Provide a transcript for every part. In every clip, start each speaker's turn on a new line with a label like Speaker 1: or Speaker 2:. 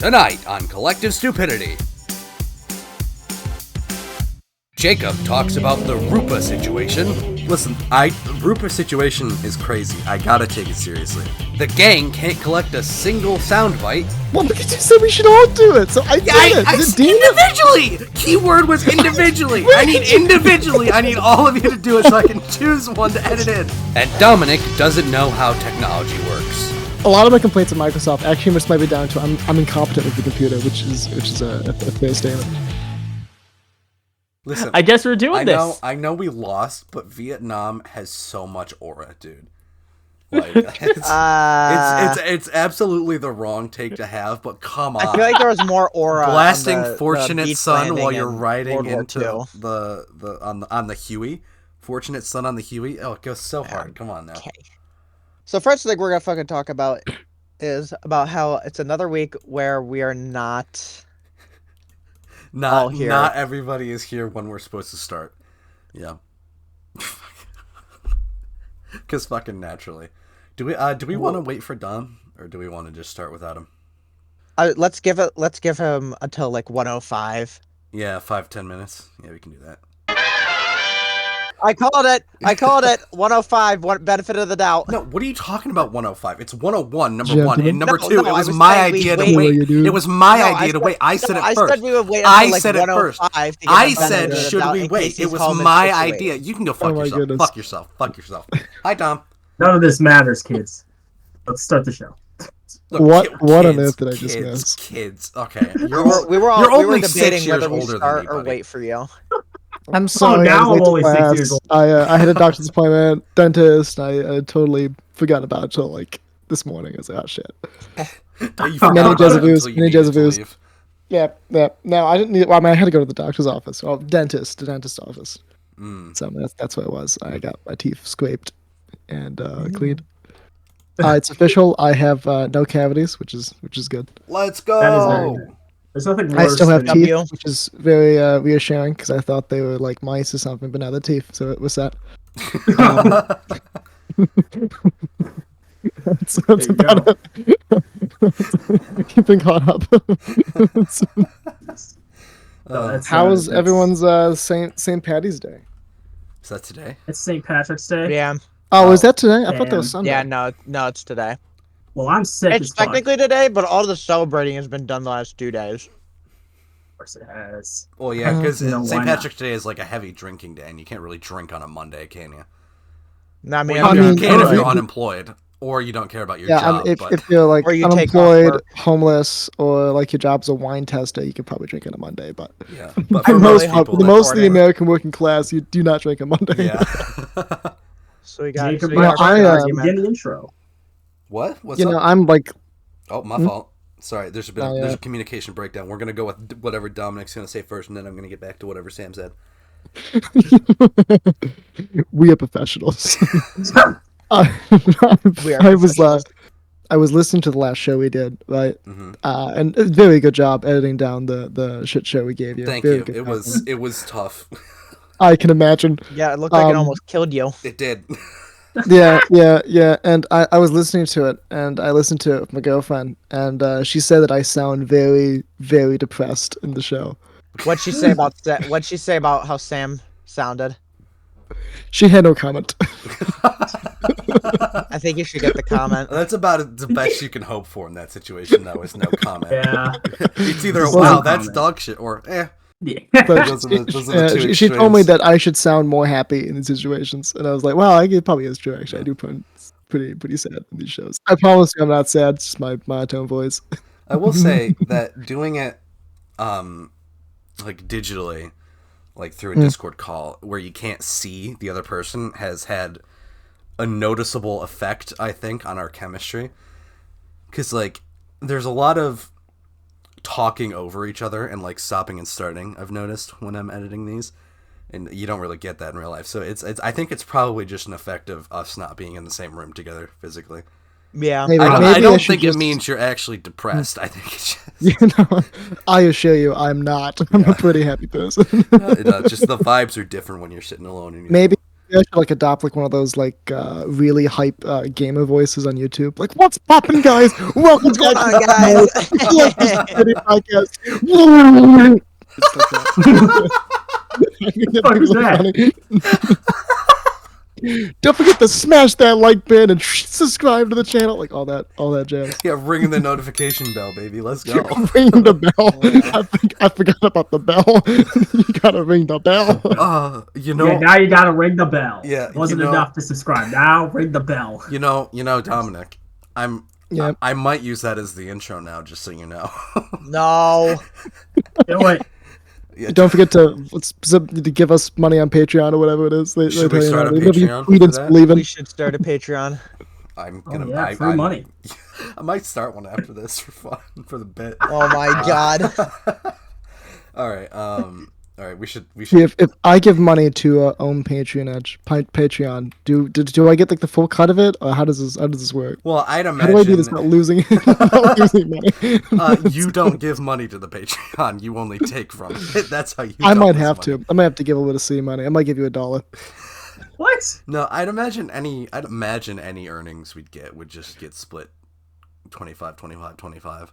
Speaker 1: Tonight on Collective Stupidity, Jacob talks about the Rupa situation.
Speaker 2: Listen, Rupa situation is crazy. I gotta take it seriously.
Speaker 1: The gang can't collect a single soundbite.
Speaker 3: Well, because you said we should all do it, so I did it.
Speaker 2: Individually! Keyword was individually. I need all of you to do it so I can choose one to edit in.
Speaker 1: And Dominic doesn't know how technology works.
Speaker 3: A lot of my complaints with Microsoft actually might be down to I'm incompetent with the computer, which is a fair statement.
Speaker 2: Listen,
Speaker 4: I guess we're doing this.
Speaker 2: I know we lost, but Vietnam has so much aura, dude. Like, it's absolutely the wrong take to have, but come on.
Speaker 5: I feel like there was more aura.
Speaker 2: Blasting
Speaker 5: on the
Speaker 2: Fortunate
Speaker 5: beach
Speaker 2: Sun while
Speaker 5: landing
Speaker 2: you're
Speaker 5: in
Speaker 2: riding
Speaker 5: World War
Speaker 2: into
Speaker 5: II.
Speaker 2: on the Huey. Fortunate Sun on the Huey. Oh, it goes so hard. Come on now.
Speaker 5: Okay. So first thing we're gonna fucking talk about is about how it's another week where we are not all here.
Speaker 2: Not everybody is here when we're supposed to start. Yeah. Because fucking naturally. Do we want to wait for Dom, or do we want to just start without him?
Speaker 5: Let's give him until like 1:05.
Speaker 2: Yeah, 5-10 minutes. Yeah, we can do that.
Speaker 5: I called it. 1:05. Benefit of the doubt.
Speaker 2: No, what are you talking about? 1:05. It's 1:01. Number
Speaker 3: Yeah,
Speaker 2: one, and number
Speaker 5: no,
Speaker 2: two.
Speaker 5: no,
Speaker 2: it
Speaker 5: I
Speaker 2: was
Speaker 5: was
Speaker 2: my
Speaker 5: saying
Speaker 2: idea
Speaker 5: we
Speaker 2: to
Speaker 5: wait.
Speaker 2: wait. It was my idea to wait. I said it first.
Speaker 5: I said we would wait
Speaker 2: I
Speaker 5: until like
Speaker 2: said it first.
Speaker 5: 1:05 to get
Speaker 2: I
Speaker 5: the
Speaker 2: said,
Speaker 5: benefit of the
Speaker 2: should
Speaker 5: doubt
Speaker 2: we
Speaker 5: in
Speaker 2: wait?
Speaker 5: case he's
Speaker 2: It was
Speaker 5: home and
Speaker 2: my
Speaker 5: situated.
Speaker 2: idea. You can go fuck
Speaker 3: my
Speaker 2: yourself.
Speaker 3: goodness.
Speaker 2: Fuck yourself. Fuck yourself. Hi, Dom.
Speaker 6: None of this matters, kids. Let's start the show.
Speaker 2: Look,
Speaker 3: What on earth did I just miss?
Speaker 2: Kids. Okay.
Speaker 5: We were
Speaker 2: only 6
Speaker 5: debating
Speaker 2: years
Speaker 5: whether we
Speaker 2: older than
Speaker 5: start
Speaker 2: me,
Speaker 5: or
Speaker 2: buddy.
Speaker 5: wait for you.
Speaker 3: I'm sorry.
Speaker 6: now
Speaker 3: I was
Speaker 6: I'm only
Speaker 3: late to
Speaker 6: 6 years
Speaker 3: class.
Speaker 6: old.
Speaker 3: I had a doctor's appointment, dentist. I totally forgot about it till like this morning. I was like, oh shit.
Speaker 2: You forgot
Speaker 3: Many
Speaker 2: about it
Speaker 3: Jezebels,
Speaker 2: until you
Speaker 3: many
Speaker 2: needed to
Speaker 3: Jezebels.
Speaker 2: leave.
Speaker 3: Yeah. No, I didn't need. Well, I mean, I had to go to the doctor's office. Well, the dentist office. So that's what it was. I got my teeth scraped and cleaned. It's official. I have no cavities, which is good.
Speaker 2: Let's
Speaker 6: That is very
Speaker 2: go.
Speaker 6: good. There's nothing worse
Speaker 3: I still have
Speaker 6: than
Speaker 3: teeth,
Speaker 5: W.
Speaker 3: which is very reassuring because I thought they were like mice or something, but now they're teeth, so it was that. That's
Speaker 6: you
Speaker 3: about it. Keeping caught up. How was everyone's St. Patty's Day?
Speaker 2: Is that today?
Speaker 6: It's St. Patrick's Day.
Speaker 5: Yeah.
Speaker 3: Oh, is that today? I thought that
Speaker 6: Damn.
Speaker 3: was Sunday.
Speaker 5: Yeah. No, it's today.
Speaker 6: Well, I'm sick
Speaker 5: It's
Speaker 6: as fuck.
Speaker 5: technically today, but all the celebrating has been done the last 2 days.
Speaker 6: Of course it has.
Speaker 2: Well, yeah, because
Speaker 6: No, why
Speaker 2: St.
Speaker 6: not?
Speaker 2: Patrick's Day is like a heavy drinking day, and you can't really drink on a Monday, can you?
Speaker 5: No, I mean,
Speaker 2: Well,
Speaker 3: I
Speaker 2: you
Speaker 3: mean,
Speaker 2: can if
Speaker 3: yeah.
Speaker 2: you're unemployed, or you don't care about your
Speaker 3: Yeah,
Speaker 2: job. but
Speaker 3: if you're like
Speaker 5: Or you take off
Speaker 3: unemployed,
Speaker 5: work.
Speaker 3: homeless, or like your job's a wine tester, you can probably drink on a Monday. But
Speaker 2: yeah, but
Speaker 3: for
Speaker 2: for
Speaker 3: most,
Speaker 2: most people,
Speaker 3: the
Speaker 2: that's
Speaker 3: most of the
Speaker 2: hard.
Speaker 3: American working class, you do not drink on Monday.
Speaker 2: Yeah.
Speaker 5: so we got.
Speaker 6: Jacob,
Speaker 5: So we got
Speaker 3: I,
Speaker 5: our
Speaker 3: um,
Speaker 5: argument.
Speaker 6: begin the intro.
Speaker 2: What? What's
Speaker 3: You
Speaker 2: up?
Speaker 3: know, I'm like,
Speaker 2: Oh, my fault. Sorry, there's
Speaker 3: Oh, yeah.
Speaker 2: a communication breakdown. We're gonna go with whatever Dominic's gonna say first, and then I'm gonna get back to whatever Sam said.
Speaker 3: we are professionals.
Speaker 5: We are
Speaker 3: I was
Speaker 5: professionals.
Speaker 3: I was listening to the last show we did, right?
Speaker 2: Mhm.
Speaker 3: And a very good job editing down the shit show we gave you.
Speaker 2: Thank
Speaker 3: Very
Speaker 2: you.
Speaker 3: good
Speaker 2: It was tough.
Speaker 3: I can imagine.
Speaker 5: Yeah, it looked like it
Speaker 3: Um,
Speaker 5: almost killed you.
Speaker 2: It did.
Speaker 3: Yeah. And I was listening to it, and I listened to it with my girlfriend, and she said that I sound very, very depressed in the show.
Speaker 5: What'd she say about how Sam sounded?
Speaker 3: She had no comment.
Speaker 5: I think you should get the comment.
Speaker 2: That's about the best you can hope for in that situation, though. Is no comment.
Speaker 6: Yeah.
Speaker 2: It's either
Speaker 3: Well,
Speaker 2: wow,
Speaker 6: no
Speaker 2: that's
Speaker 6: comment.
Speaker 2: dog shit, or eh.
Speaker 6: Yeah.
Speaker 3: But
Speaker 2: Those are the two
Speaker 3: she told me
Speaker 2: extremes.
Speaker 3: that I should sound more happy in these situations, and I was like, "Well, it probably is true. Actually, I do pretty sad in these shows. I promise you, I'm not sad. It's just my monotone voice."
Speaker 2: I will say that doing it, like digitally, like through a Discord call where you can't see the other person, has had a noticeable effect, I think, on our chemistry. Because like, there's a lot of talking over each other and like stopping and starting. I've noticed when I'm editing these, and you don't really get that in real life. So it's I think it's probably just an effect of us not being in the same room together phically.
Speaker 5: Yeah.
Speaker 3: Maybe
Speaker 2: I
Speaker 3: I
Speaker 2: don't
Speaker 3: should
Speaker 2: think
Speaker 3: just-
Speaker 2: it means you're actually depressed. I think it's just,
Speaker 3: You know, I assure you, I'm not. I'm a pretty happy person.
Speaker 2: just the vibes are different when you're sitting alone. And you're,
Speaker 3: should like adopt like one of those like really hype gamer voices on YouTube. Like, what's poppin', guys? Welcome
Speaker 5: What's going
Speaker 3: back
Speaker 5: on,
Speaker 3: to
Speaker 5: guys?
Speaker 3: the Collective Stupidity Podcast. It's like that.
Speaker 6: Fuck is that?
Speaker 3: Don't forget to smash that like button and subscribe to the channel. Like all that jazz.
Speaker 2: Yeah, ringing the notification bell, baby. Let's go.
Speaker 3: Ring the bell. I forgot about the bell. You gotta ring the bell.
Speaker 2: You know,
Speaker 6: Yeah, now you gotta ring the bell.
Speaker 2: Yeah,
Speaker 6: It wasn't
Speaker 2: you know-
Speaker 6: enough to subscribe. Now ring the bell.
Speaker 2: you know, Dominic.
Speaker 3: Yeah.
Speaker 2: I might use that as the intro now, just so you know.
Speaker 5: No.
Speaker 6: Do it.
Speaker 2: Yeah,
Speaker 3: Don't forget to give us money on Patreon or whatever it is.
Speaker 2: Should we
Speaker 3: tell you
Speaker 2: start
Speaker 3: now.
Speaker 2: a
Speaker 3: Whatever you
Speaker 2: Patreon
Speaker 3: tweet
Speaker 2: for
Speaker 3: and
Speaker 2: that?
Speaker 3: believe in.
Speaker 5: We should start a Patreon.
Speaker 2: I'm
Speaker 6: Oh,
Speaker 2: gonna.
Speaker 6: yeah, free money.
Speaker 2: I might start one after this for fun, for the bit.
Speaker 5: Oh my god.
Speaker 2: All right. We should.
Speaker 3: If I give money to own Patreon, do I get like the full cut of it, or how does this work?
Speaker 2: Well, I'd
Speaker 3: How do I do this
Speaker 2: imagine
Speaker 3: without losing, without losing money?
Speaker 2: you don't give money to the Patreon. You only take from it. That's how you.
Speaker 3: I
Speaker 2: don't
Speaker 3: might
Speaker 2: lose
Speaker 3: have
Speaker 2: money.
Speaker 3: to. I might have to give a little C money. I might give you $1.
Speaker 6: What?
Speaker 2: No, I'd imagine any earnings we'd get would just get split 25, 25, 25.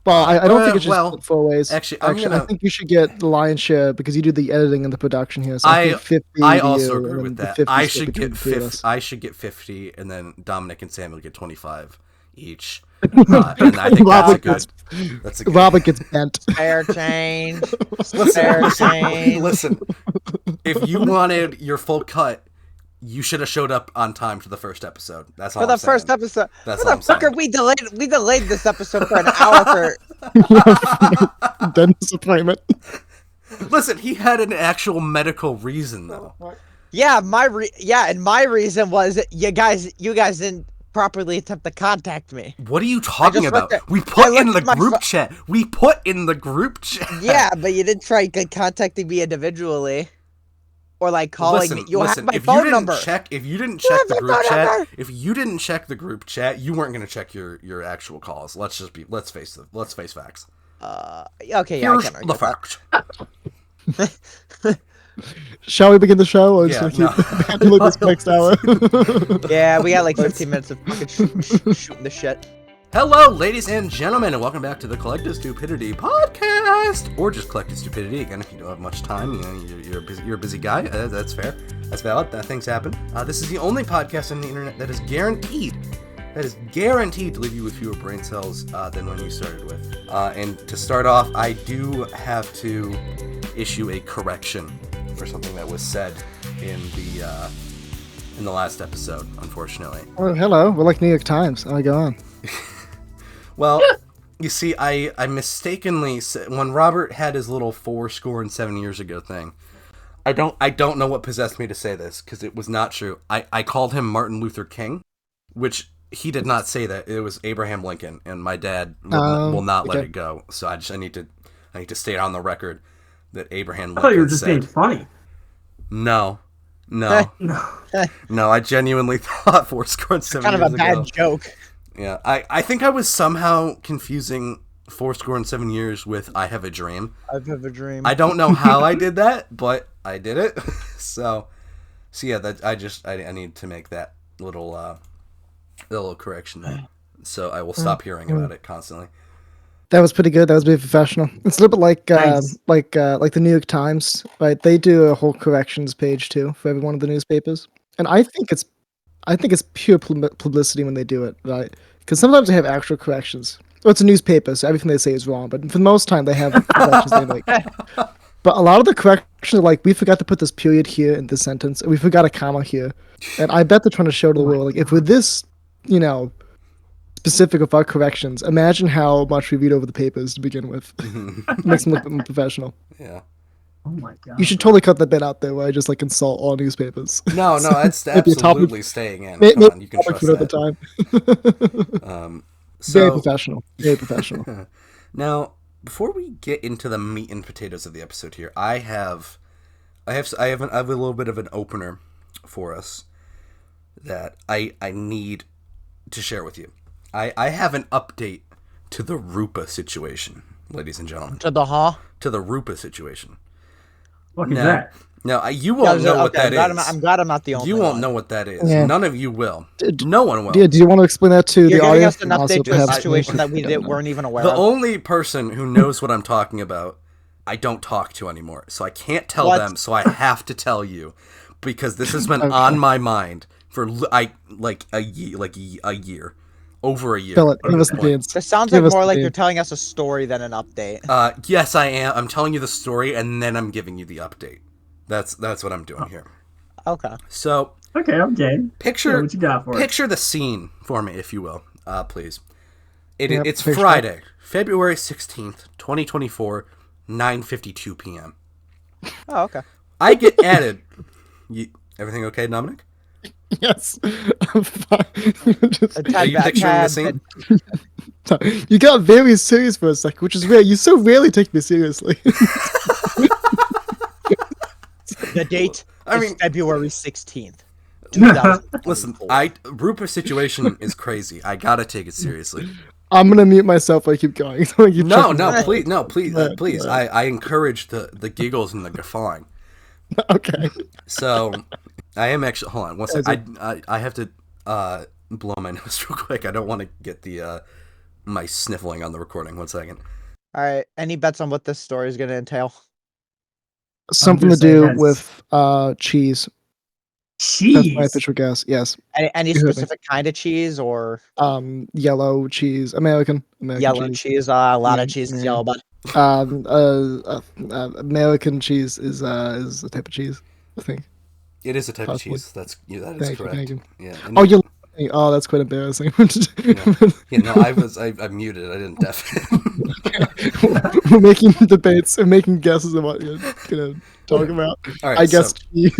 Speaker 3: Well, I don't think it's just
Speaker 2: well,
Speaker 3: split 4 ways.
Speaker 2: actually,
Speaker 3: I think you should get the lion's share because you do the editing and the production here. So I think 50
Speaker 2: I
Speaker 3: to
Speaker 2: also
Speaker 3: you,
Speaker 2: agree
Speaker 3: and
Speaker 2: with
Speaker 3: then
Speaker 2: that.
Speaker 3: the 50
Speaker 2: I
Speaker 3: split
Speaker 2: should
Speaker 3: between
Speaker 2: get
Speaker 3: the two of
Speaker 2: 50.
Speaker 3: us.
Speaker 2: I should get 50, and then Dominic and Samuel get 25 each. And I think that's a good.
Speaker 3: Robert gets bent.
Speaker 5: Fair change. Fair change.
Speaker 2: Listen, if you wanted your full cut, you should have showed up on time to the first episode. That's all.
Speaker 5: For the
Speaker 2: I'm saying.
Speaker 5: first episode.
Speaker 2: That's
Speaker 5: What
Speaker 2: all
Speaker 5: the
Speaker 2: I'm
Speaker 5: fuck
Speaker 2: saying.
Speaker 5: are we delayed? We delayed this episode for an hour for.
Speaker 3: Dentist appointment.
Speaker 2: Listen, he had an actual medical reason though.
Speaker 5: Yeah, and my reason was you guys didn't properly attempt to contact me.
Speaker 2: What are you talking
Speaker 5: just
Speaker 2: about?
Speaker 5: looked at-
Speaker 2: We put
Speaker 5: I
Speaker 2: in
Speaker 5: looked
Speaker 2: the
Speaker 5: at my
Speaker 2: group chat. We put in the group chat.
Speaker 5: Yeah, but you didn't try contacting me individually, or like calling me. You have my phone number.
Speaker 2: If you didn't check
Speaker 5: have
Speaker 2: the
Speaker 5: my
Speaker 2: group
Speaker 5: phone
Speaker 2: chat,
Speaker 5: number.
Speaker 2: if you didn't check the group chat, you weren't gonna check your actual calls. Let's face facts.
Speaker 5: Okay, yeah, I
Speaker 2: Here's
Speaker 5: can argue
Speaker 2: the
Speaker 5: with that.
Speaker 2: fact.
Speaker 3: Shall we begin the show or
Speaker 2: Yeah,
Speaker 3: just keep handling this next hour?
Speaker 5: Yeah, we got like 15 minutes of fucking shooting the shit.
Speaker 2: Hello, ladies and gentlemen, and welcome back to the Collective Stupidity Podcast, or just Collective Stupidity. Again, if you don't have much time, you're a busy guy. That's fair. That's valid. Things happen. This is the only podcast on the internet that is guaranteed to leave you with fewer brain cells than when you started with. And to start off, I do have to issue a correction for something that was said in the last episode, unfortunately.
Speaker 3: Oh, hello. We're like New York Times. Oh, go on.
Speaker 2: Well, you see, I mistakenly said, when Robert had his little 7 years ago thing, I don't know what possessed me to say this, because it was not true. I called him Martin Luther King, which he did not say that. It was Abraham Lincoln, and my dad will not let
Speaker 3: okay.
Speaker 2: it go. So I need to state on the record that Abraham Lincoln
Speaker 6: I thought you were just being
Speaker 2: said,
Speaker 6: funny.
Speaker 2: No,
Speaker 6: No.
Speaker 2: I genuinely thought 7
Speaker 5: Kind of
Speaker 2: years
Speaker 5: a bad
Speaker 2: ago.
Speaker 5: joke.
Speaker 2: Yeah, I think I was somehow confusing 7 years with I Have a Dream.
Speaker 5: I have a dream.
Speaker 2: I don't know how I did that, but I did it. so yeah, that I need to make that little correction there. So I will stop hearing about it constantly.
Speaker 3: That was pretty good. That was very professional. It's a little bit like
Speaker 6: Thanks.
Speaker 3: like the New York Times, right? They do a whole corrections page too for every one of the newspapers, and I think it's pure publicity when they do it, right? Because sometimes they have actual corrections. Well, it's a newspaper, so everything they say is wrong. But for the most time, they have corrections they make. But a lot of the corrections are like, we forgot to put this period here in this sentence, and we forgot a comma here. And I bet they're trying to show to the world, like, if we're this, specific of our corrections, imagine how much we read over the papers to begin with. It makes them look a bit more professional.
Speaker 2: Yeah.
Speaker 6: Oh my god.
Speaker 3: You should totally cut that bit out there where I just like insult all newspapers.
Speaker 2: No, that's
Speaker 3: Maybe a topic-
Speaker 2: absolutely staying in.
Speaker 3: Maybe
Speaker 2: Come on, you can
Speaker 3: topic
Speaker 2: trust
Speaker 3: for another
Speaker 2: that.
Speaker 3: time. Very
Speaker 2: So
Speaker 3: professional. Very professional.
Speaker 2: now, before we get into the meat and potatoes of the episode here, I have a little bit of an opener for us that I need to share with you. I have an update to the Rupa situation, ladies and gentlemen.
Speaker 5: To the
Speaker 2: To the Rupa situation.
Speaker 6: What is that?
Speaker 2: No, you won't know what that is.
Speaker 5: I'm glad I'm not the only
Speaker 2: You won't
Speaker 5: one.
Speaker 2: know what that is.
Speaker 3: Yeah.
Speaker 2: None of you will. No one will.
Speaker 3: Yeah, do you want to explain that to
Speaker 5: You're
Speaker 3: the
Speaker 5: giving
Speaker 3: audience?
Speaker 5: us an
Speaker 3: and also
Speaker 5: update to a
Speaker 3: perhaps
Speaker 5: situation that we
Speaker 3: don't know?
Speaker 5: weren't even aware
Speaker 2: The
Speaker 5: of.
Speaker 2: only person who knows what I'm talking about, I don't talk to anymore. So I can't tell
Speaker 5: What?
Speaker 2: them, so I have to tell you. Because this has been
Speaker 3: Okay.
Speaker 2: on my mind for a year. Over a year.
Speaker 3: Fill it. Give us the
Speaker 2: Point.
Speaker 3: beans.
Speaker 5: This sounds
Speaker 3: Give
Speaker 5: like
Speaker 3: us
Speaker 5: more
Speaker 3: the
Speaker 5: like you're
Speaker 3: beans.
Speaker 5: telling us a story than an update.
Speaker 2: Yes, I am. I'm telling you the story, and then I'm giving you the update. That's what I'm doing here.
Speaker 5: Okay.
Speaker 2: So,
Speaker 6: Okay, I'm game.
Speaker 2: picture
Speaker 6: Yeah, what you got for us?
Speaker 2: picture the scene for me, if you will, please.
Speaker 3: Yep,
Speaker 2: It's
Speaker 3: picture
Speaker 2: Friday, February 16th, 2024, 9:52 p.m.
Speaker 5: Oh, okay.
Speaker 2: I get added. Everything okay, Dominic?
Speaker 3: Yes. I'm fine. Just-
Speaker 2: Are you picturing the scene?
Speaker 3: you got very serious for a second, which is rare. You so rarely take me seriously.
Speaker 5: The date
Speaker 2: I
Speaker 5: is
Speaker 2: mean-
Speaker 5: February 16th. 2024.
Speaker 2: Listen, Rupa's situation is crazy. I gotta take it seriously.
Speaker 3: I'm gonna mute myself while I keep going. So you
Speaker 2: No,
Speaker 3: check-
Speaker 2: please.
Speaker 3: Right.
Speaker 2: I encourage the giggles and the guffawing.
Speaker 3: Okay.
Speaker 2: So, I am actually. Hold on, one second. I have to blow my nose real quick. I don't want to get the my sniffling on the recording. 1 second.
Speaker 5: All right. Any bets on what this story is going to entail?
Speaker 3: Something to
Speaker 6: gonna say
Speaker 3: do
Speaker 6: has-
Speaker 3: with cheese. That's my
Speaker 6: Cheese.
Speaker 3: official guess. Yes.
Speaker 5: Any
Speaker 3: You heard me.
Speaker 5: specific kind of cheese or
Speaker 3: Yellow cheese. American
Speaker 5: yellow
Speaker 3: cheese.
Speaker 5: cheese? A lot
Speaker 3: Yeah,
Speaker 5: of cheese is
Speaker 3: yeah.
Speaker 5: yellow, but
Speaker 3: American cheese is a type of cheese, I think.
Speaker 2: It is a type
Speaker 3: Possibly.
Speaker 2: of cheese. That is
Speaker 3: Thank you,
Speaker 2: correct.
Speaker 3: thank you.
Speaker 2: Yeah.
Speaker 3: Oh, you. Oh, that's quite embarrassing.
Speaker 2: Yeah, no, I muted. I didn't deafen.
Speaker 3: We're making debates and making guesses of what you're gonna talk about.
Speaker 2: All right.
Speaker 3: I guess cheese.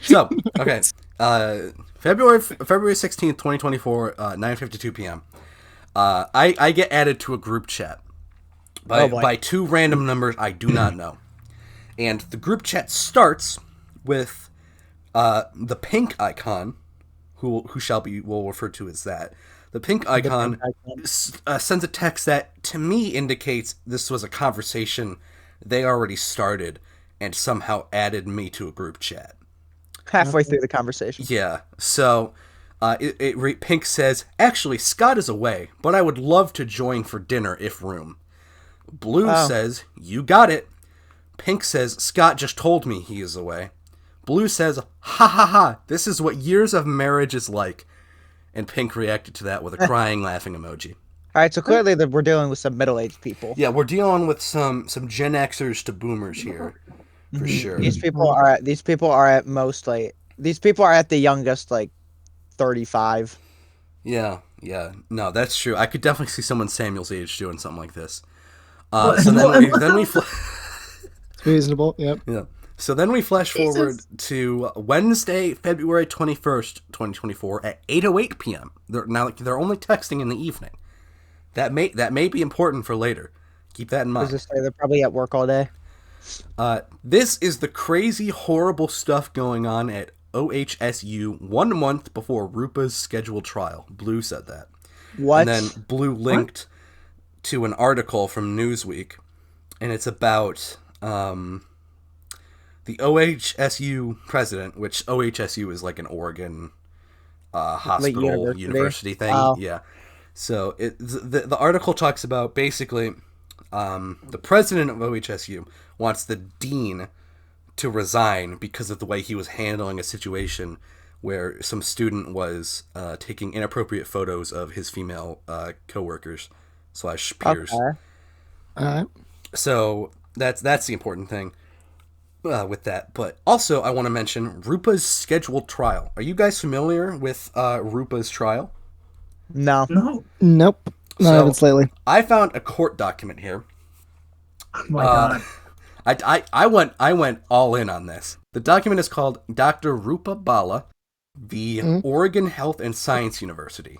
Speaker 2: So, okay. February 16th, 2024, 9:52 p.m. I get added to a group chat by two random numbers I do not know. And the group chat starts with the pink icon, who we'll refer to as that. The pink icon sends a text that to me indicates this was a conversation they already started and somehow added me to a group chat.
Speaker 5: halfway through the conversation.
Speaker 2: Yeah, so Pink says, actually, Scott is away, but I would love to join for dinner if room. Blue says, you got it. Pink says, Scott just told me he is away. Blue says, ha ha ha, this is what years of marriage is like. And Pink reacted to that with a crying, laughing emoji.
Speaker 5: All right, so clearly that we're dealing with some middle-aged people.
Speaker 2: Yeah, we're dealing with some Gen Xers to boomers here, for sure.
Speaker 5: These people are at the youngest, like 35.
Speaker 2: Yeah. No, that's true. I could definitely see someone Samuel's age doing something like this. So then we
Speaker 3: It's reasonable. Yep.
Speaker 2: yeah. So then we flash forward to Wednesday, February 21st, 2024 at 8:08 p.m. They're only texting in the evening. That may be important for later. Keep that in mind.
Speaker 5: Does this say they're probably at work all day?
Speaker 2: This is the crazy, horrible stuff going on at OHSU 1 month before Rupa's scheduled trial. Blue said that.
Speaker 5: What?
Speaker 2: And then Blue linked to an article from Newsweek, and it's about the OHSU president, which OHSU is like an Oregon hospital university thing.
Speaker 5: Wow.
Speaker 2: Yeah. So the article talks about basically the president of OHSU wants the dean to resign because of the way he was handling a situation where some student was taking inappropriate photos of his female coworkers / peers.
Speaker 5: Okay.
Speaker 3: All right.
Speaker 2: So that's the important thing with that. But also, I want to mention Rupa's scheduled trial. Are you guys familiar with Rupa's trial?
Speaker 5: No.
Speaker 6: No.
Speaker 3: Nope. Not
Speaker 2: So-
Speaker 3: even slightly.
Speaker 2: I found a court document here.
Speaker 6: Oh my god.
Speaker 2: I went all in on this. The document is called Dr. Rupa Bala, the Oregon Health and Science University.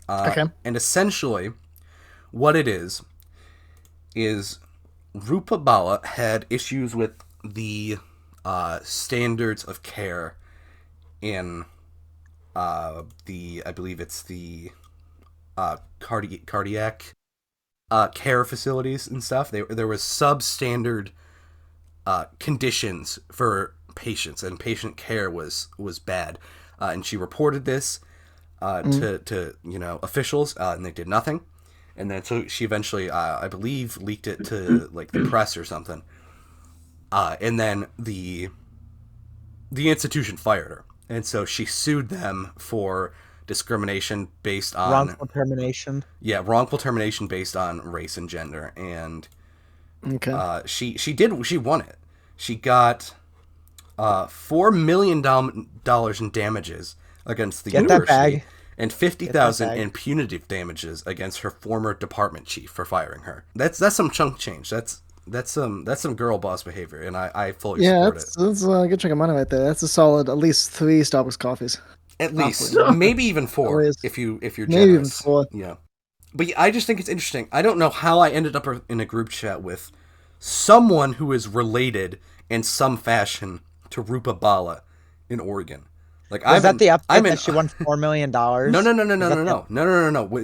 Speaker 3: Okay.
Speaker 2: And essentially, what it is Rupa Bala had issues with the standards of care in I believe it's the cardiac care facilities and stuff. There was substandard conditions for patients, and patient care was bad. And she reported this to officials, and they did nothing. And then so she eventually, I believe, leaked it to like the press or something. And then the institution fired her, and so she sued them for discrimination based on
Speaker 5: Wrongful termination.
Speaker 2: Yeah, wrongful termination based on race and gender, and she won it. She got $4 million in damages against the university, and $50,000 in punitive damages against her former department chief for firing her. That's some chunk change. That's some girl boss behavior, and I fully support it.
Speaker 3: That's a good chunk of money right there. That's a solid at least 3 Starbucks coffees.
Speaker 2: At least, maybe even 4 if you're generous.
Speaker 3: Maybe even 4.
Speaker 2: Yeah, but I just think it's interesting. I don't know how I ended up in a group chat with someone who is related in some fashion to Rupa Bala in Oregon. Like,
Speaker 5: Was that the update that she won $4 million?
Speaker 2: No.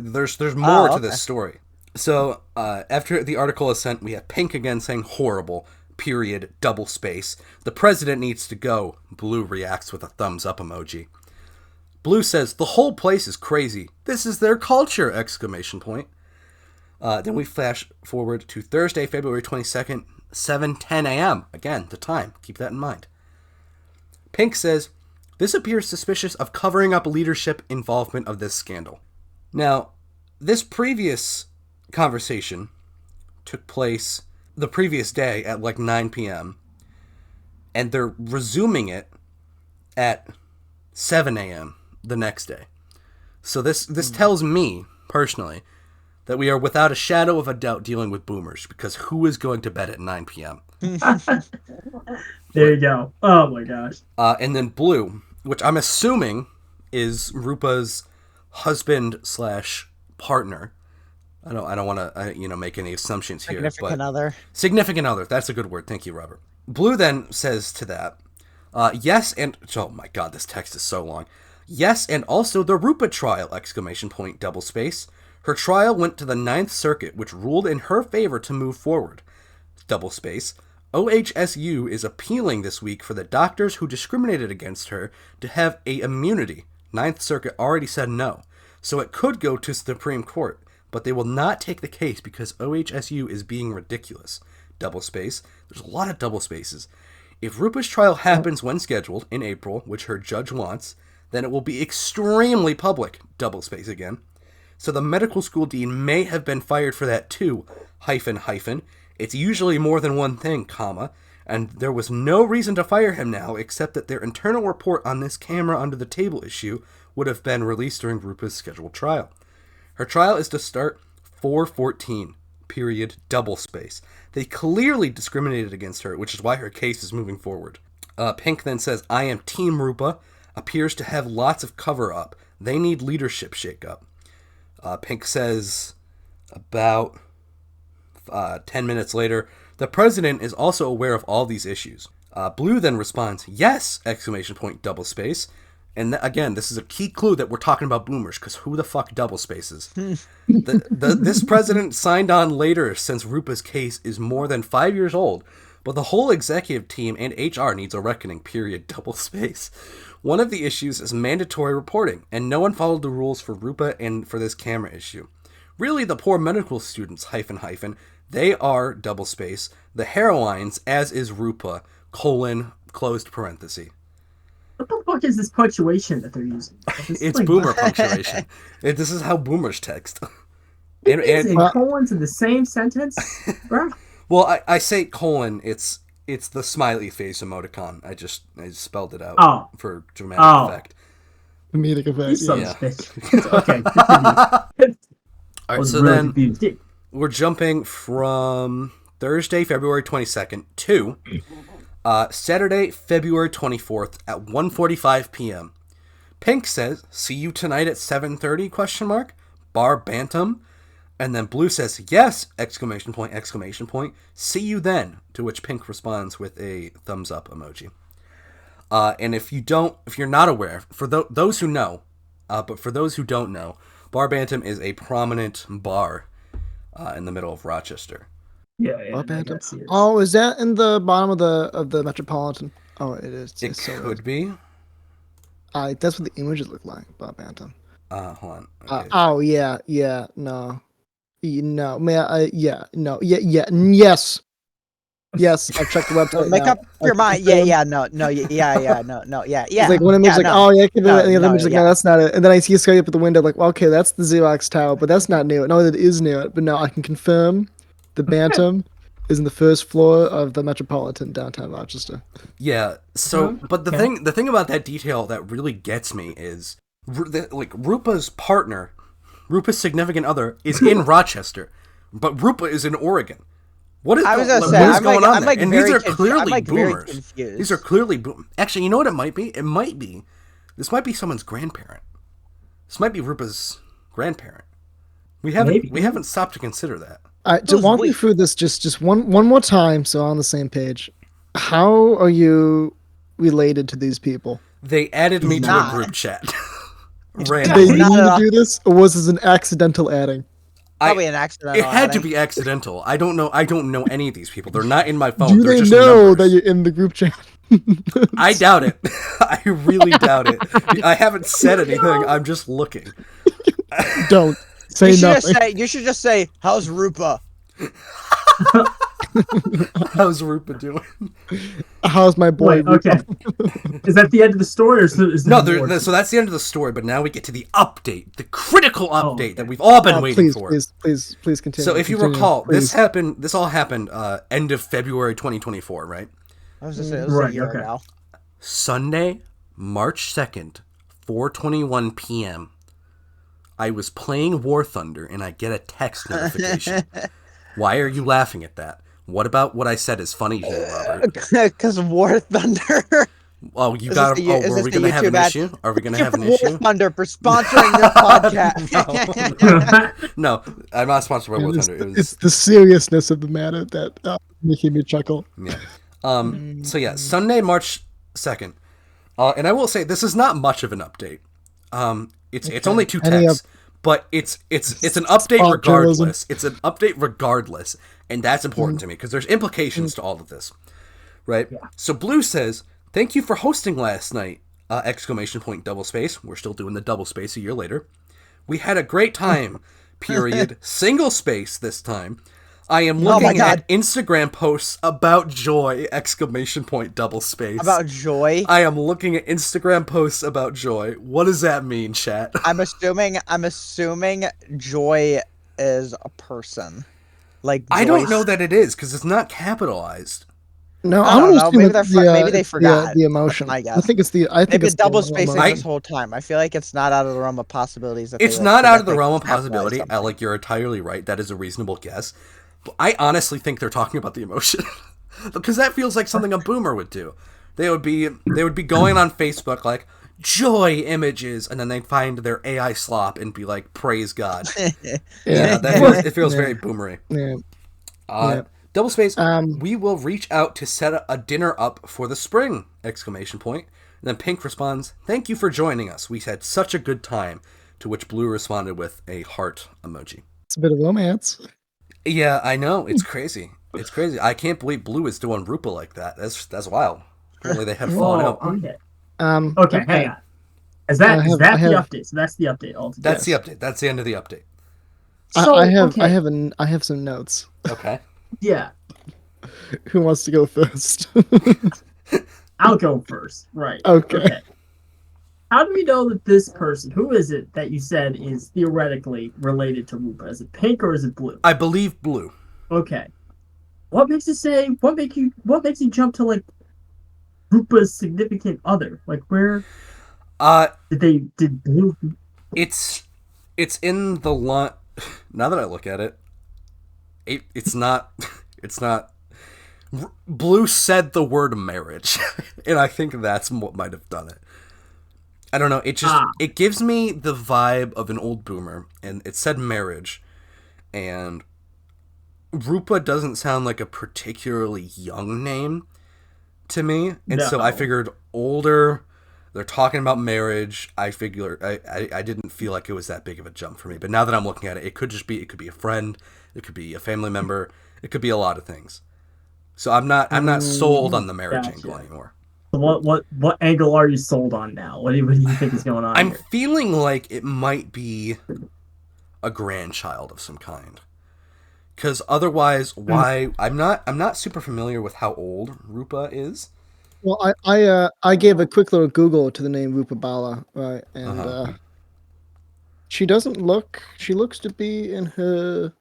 Speaker 2: There's more to this story. So after the article is sent, we have Pink again saying horrible, period, double space. The president needs to go. Blue reacts with a thumbs up emoji. Blue says, the whole place is crazy. This is their culture! ! Then we flash forward to Thursday, February 22nd, 7:10 a.m. Again, the time. Keep that in mind. Pink says, this appears suspicious of covering up leadership involvement of this scandal. Now, this previous conversation took place the previous day at like 9 p.m. and they're resuming it at 7 a.m. the next day. So this tells me, personally, that we are without a shadow of a doubt dealing with boomers, because who is going to bed at 9 p.m.?
Speaker 6: There you go. Oh my gosh.
Speaker 2: And then Blue, which I'm assuming is Rupa's husband / partner. I don't want to make any assumptions here. Significant other. That's a good word. Thank you, Robert. Blue then says to that, yes, and oh my god, this text is so long. Yes, and also the Rupa trial! ! Double space. Her trial went to the 9th Circuit, which ruled in her favor to move forward. Double space. OHSU is appealing this week for the doctors who discriminated against her to have a immunity. 9th Circuit already said no, so it could go to Supreme Court, but they will not take the case because OHSU is being ridiculous. Double space. There's a lot of double spaces. If Rupa's trial happens when scheduled, in April, which her judge wants, then it will be extremely public. Double space again. So the medical school dean may have been fired for that too, .. It's usually more than one thing, and there was no reason to fire him now except that their internal report on this camera under the table issue would have been released during Rupa's scheduled trial. Her trial is to start 4/14, period, double space. They clearly discriminated against her, which is why her case is moving forward. Pink then says, I am Team Rupa, appears to have lots of cover-up. They need leadership shake-up. Pink says, about 10 minutes later, the president is also aware of all these issues. Blue then responds, yes! ! Double space. And again, this is a key clue that we're talking about boomers, because who the fuck double spaces? This president signed on later since Rupa's case is more than 5 years old, but the whole executive team and HR needs a reckoning, period, double space. One of the issues is mandatory reporting, and no one followed the rules for Rupa and for this camera issue. Really, the poor medical students, .. they are, double space, the heroines, as is Rupa, : closed parenthesis.
Speaker 6: What the fuck is this punctuation that they're using?
Speaker 2: It's boomer punctuation. This is how boomers text.
Speaker 6: and colons in the same sentence? Bro?
Speaker 2: Well, I say colon, it's the smiley face emoticon. I just spelled it out for dramatic effect.
Speaker 3: Comedic effect,
Speaker 6: yeah. Okay.
Speaker 2: All right, so then we're jumping from Thursday, February 22nd to Saturday, February 24th at 1:45 p.m. Pink says, see you tonight at 7:30, ? Bar Bantam. And then Blue says, yes! ! See you then. To which Pink responds with a thumbs up emoji. And if you're not aware, for those who know, but for those who don't know, Bar Bantam is a prominent bar in the middle of Rochester.
Speaker 6: Yeah,
Speaker 3: Bob
Speaker 6: I
Speaker 3: Bantam.
Speaker 6: got Sears.
Speaker 3: Oh, is that in the bottom of the Metropolitan? Oh, it is.
Speaker 2: It
Speaker 3: It's so
Speaker 2: could be.
Speaker 3: that's what the images look like, Bob Bantam.
Speaker 2: Hold on. Okay.
Speaker 3: Oh yeah, no, no, no, yes. Yes, I've checked the website.
Speaker 5: Make
Speaker 3: now.
Speaker 5: up your
Speaker 3: I
Speaker 5: mind.
Speaker 3: confirm.
Speaker 5: Yeah.
Speaker 3: It's like when it makes like,
Speaker 5: no,
Speaker 3: oh yeah, the
Speaker 5: no,
Speaker 3: other image, like,
Speaker 5: yeah.
Speaker 3: no, that's not it. And then I see a sky up at the window, like, well, okay, that's the Xerox tower, but that's not new. No, that is new. But no, I can confirm the Bantam is in the first floor of the Metropolitan downtown Rochester.
Speaker 2: Yeah. So, but the
Speaker 6: Okay.
Speaker 2: thing about that detail that really gets me is, like, Rupa's partner, Rupa's significant other, is in Rochester, but Rupa is in Oregon. What is,
Speaker 5: I was gonna
Speaker 2: what
Speaker 5: say,
Speaker 2: is
Speaker 5: I'm
Speaker 2: going
Speaker 5: like-
Speaker 2: on
Speaker 5: I'm
Speaker 2: there?
Speaker 5: like
Speaker 2: And
Speaker 5: very
Speaker 2: these are
Speaker 5: conf-
Speaker 2: clearly
Speaker 5: I'm like very
Speaker 2: boomers.
Speaker 5: confused.
Speaker 2: These are clearly Actually, you know what it might be? It might be. This might be someone's grandparent. This might be Rupa's grandparent. We
Speaker 6: Maybe.
Speaker 2: haven't stopped to consider that.
Speaker 3: All right, to
Speaker 5: Who's
Speaker 3: walk me
Speaker 5: we?
Speaker 3: through this just one more time, so on the same page. How are you related to these people?
Speaker 2: They added me to a
Speaker 5: not.
Speaker 2: group chat.
Speaker 3: Did
Speaker 2: Randomly.
Speaker 3: they
Speaker 5: Not
Speaker 3: need
Speaker 5: at
Speaker 3: to
Speaker 5: all.
Speaker 3: do this, or was this an accidental adding?
Speaker 5: Probably an accident.
Speaker 2: It had to be accidental. I don't know any of these people. They're not in my phone.
Speaker 3: Do
Speaker 2: They're
Speaker 3: they
Speaker 2: just
Speaker 3: know
Speaker 2: numbers.
Speaker 3: that you're in the group chat?
Speaker 2: I doubt it. I really doubt it. I haven't said anything. I'm just looking.
Speaker 3: Don't say nothing.
Speaker 5: You should just say, "How's Rupa?"
Speaker 2: How's Rupa doing?
Speaker 3: How's my boy?
Speaker 6: Wait, okay. Is that the end of the story, or is
Speaker 2: No,
Speaker 6: there more?
Speaker 2: so that's the end of the story. But now we get to the update, the critical update
Speaker 6: okay.
Speaker 2: that we've all been waiting
Speaker 3: Please,
Speaker 2: for.
Speaker 3: please continue.
Speaker 2: So if you
Speaker 3: continue,
Speaker 2: recall,
Speaker 3: please.
Speaker 2: this all happened end of February 2024, right?
Speaker 5: I was just saying, it was a
Speaker 6: Right,
Speaker 5: year
Speaker 6: okay.
Speaker 5: ago.
Speaker 2: Sunday, March 2nd, 4:21 p.m. I was playing War Thunder and I get a text notification. Why are you laughing at that? What about what I said is funny here, Robert?
Speaker 5: Because of War Thunder.
Speaker 2: Oh, you
Speaker 5: Is
Speaker 2: got
Speaker 5: this
Speaker 2: to.
Speaker 5: the-
Speaker 2: Oh,
Speaker 5: is
Speaker 2: were
Speaker 5: this
Speaker 2: we
Speaker 5: the
Speaker 2: going to have an
Speaker 5: YouTube ad?
Speaker 2: issue? Are we going to have an
Speaker 5: War
Speaker 2: issue?
Speaker 5: Thunder for sponsoring this podcast.
Speaker 2: No, I'm not sponsored by War
Speaker 3: It's,
Speaker 2: Thunder. It
Speaker 3: it's
Speaker 2: was,
Speaker 3: the seriousness of the matter that making me chuckle.
Speaker 2: yeah. So yeah, Sunday, March 2nd. And I will say this is not much of an update. It's only 2
Speaker 3: Any
Speaker 2: texts, but it's an update
Speaker 3: Spot journalism.
Speaker 2: regardless. It's an update regardless, and that's important to me because there's implications to all of this, right? So Blue says, "Thank you for hosting last night!" Exclamation point, double space. We're still doing the double space a year later. We had a great time. Period. Single space this time. I am
Speaker 5: Oh my
Speaker 2: looking
Speaker 5: God.
Speaker 2: at Instagram posts about joy! Exclamation point, double space.
Speaker 5: About joy.
Speaker 2: I am looking at Instagram posts about joy. What does that mean, chat?
Speaker 5: I'm assuming joy is a person. Like
Speaker 2: I don't
Speaker 5: Joyce.
Speaker 2: know that it is because it's not capitalized.
Speaker 3: No,
Speaker 5: I
Speaker 3: I'm
Speaker 5: don't
Speaker 3: gonna
Speaker 5: know.
Speaker 3: assume
Speaker 5: Maybe
Speaker 3: it's
Speaker 5: maybe they
Speaker 3: it's
Speaker 5: forgot.
Speaker 3: the emotion.
Speaker 5: That's my
Speaker 3: I
Speaker 5: guess.
Speaker 3: think it's the. I think
Speaker 5: They've been
Speaker 3: it's the
Speaker 5: double spacing
Speaker 3: emotion.
Speaker 5: this whole time. I feel like it's not out of the realm of possibilities. That
Speaker 2: It's
Speaker 5: they,
Speaker 2: not out of the
Speaker 5: forget
Speaker 2: realm of
Speaker 5: they capitalized
Speaker 2: possibility.
Speaker 5: something.
Speaker 2: Like, you're entirely right. That is a reasonable guess. But I honestly think they're talking about the emotion because that feels like something a boomer would do. They would be going on Facebook like joy images, and then they'd find their AI slop and be like, praise God.
Speaker 3: Yeah,
Speaker 2: It feels very boomery.
Speaker 3: yeah.
Speaker 2: Double space.
Speaker 3: Um,
Speaker 2: We will reach out to set a dinner up for the spring! Exclamation point. And then Pink responds, "Thank you for joining us. We had such a good time." To which Blue responded with a heart emoji.
Speaker 3: It's a bit of romance.
Speaker 2: Yeah, I know. It's crazy. It's crazy. I can't believe Blue is doing Rupa like that. That's wild. Apparently they have fallen
Speaker 6: Whoa,
Speaker 2: out.
Speaker 6: okay.
Speaker 3: Um,
Speaker 6: Okay, hang on. Is that
Speaker 3: I
Speaker 6: is
Speaker 3: have-
Speaker 6: that
Speaker 3: I
Speaker 6: the
Speaker 3: have-
Speaker 6: update? So that's the update altogether.
Speaker 2: That's the update. That's the end of the update.
Speaker 6: So,
Speaker 3: I have
Speaker 6: okay.
Speaker 3: I have some notes.
Speaker 2: Okay.
Speaker 6: Yeah,
Speaker 3: Who wants to go first?
Speaker 6: I'll go first. Right.
Speaker 3: Okay.
Speaker 6: How do we know that this person, who is it that you said is theoretically related to Rupa? Is it Pink or is it Blue?
Speaker 2: I believe Blue.
Speaker 6: Okay. What makes it say? What makes you jump to like Rupa's significant other? Like where did Blue?
Speaker 2: It's in the line. Now that I look at it, it's not. Blue said the word marriage, and I think that's what might have done it. I don't know. It gives me the vibe of an old boomer, and it said marriage, and Rupa doesn't sound like a particularly young name to me, and so I
Speaker 6: No.
Speaker 2: figured older. They're talking about marriage. I didn't feel like it was that big of a jump for me. But now that I'm looking at it, it could be a friend, it could be a family member, It could be a lot of things. So I'm not sold on the marriage angle anymore.
Speaker 6: So what angle are you sold on now? What do you think is going on
Speaker 2: I'm
Speaker 6: here?
Speaker 2: feeling like it might be a grandchild of some kind. Because otherwise, why? I'm not super familiar with how old Rupa is.
Speaker 3: Well, I gave a quick little Google to the name Rupa Bala, right? And she doesn't look. She looks to be in her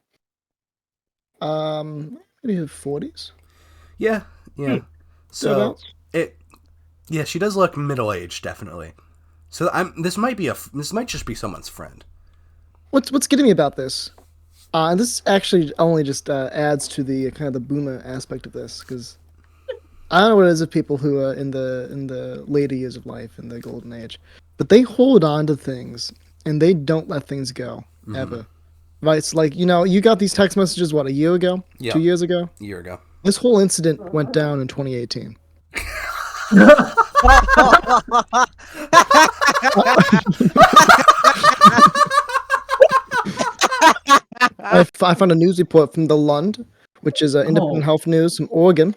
Speaker 3: maybe her 40s.
Speaker 2: Yeah. So she does look middle aged, definitely. So this might just be someone's friend.
Speaker 3: What's getting me about this? And this actually only just adds to the kind of the boomer aspect of this, because I don't know what it is of people who are in the later years of life, in the golden age, but they hold on to things and they don't let things go ever. Right? It's like, you got these text messages, what, a year ago?
Speaker 2: Yeah.
Speaker 3: 2 years ago?
Speaker 2: A year ago.
Speaker 3: This whole incident went down in 2018. I found a news report from the Lund, which is independent health news from Oregon,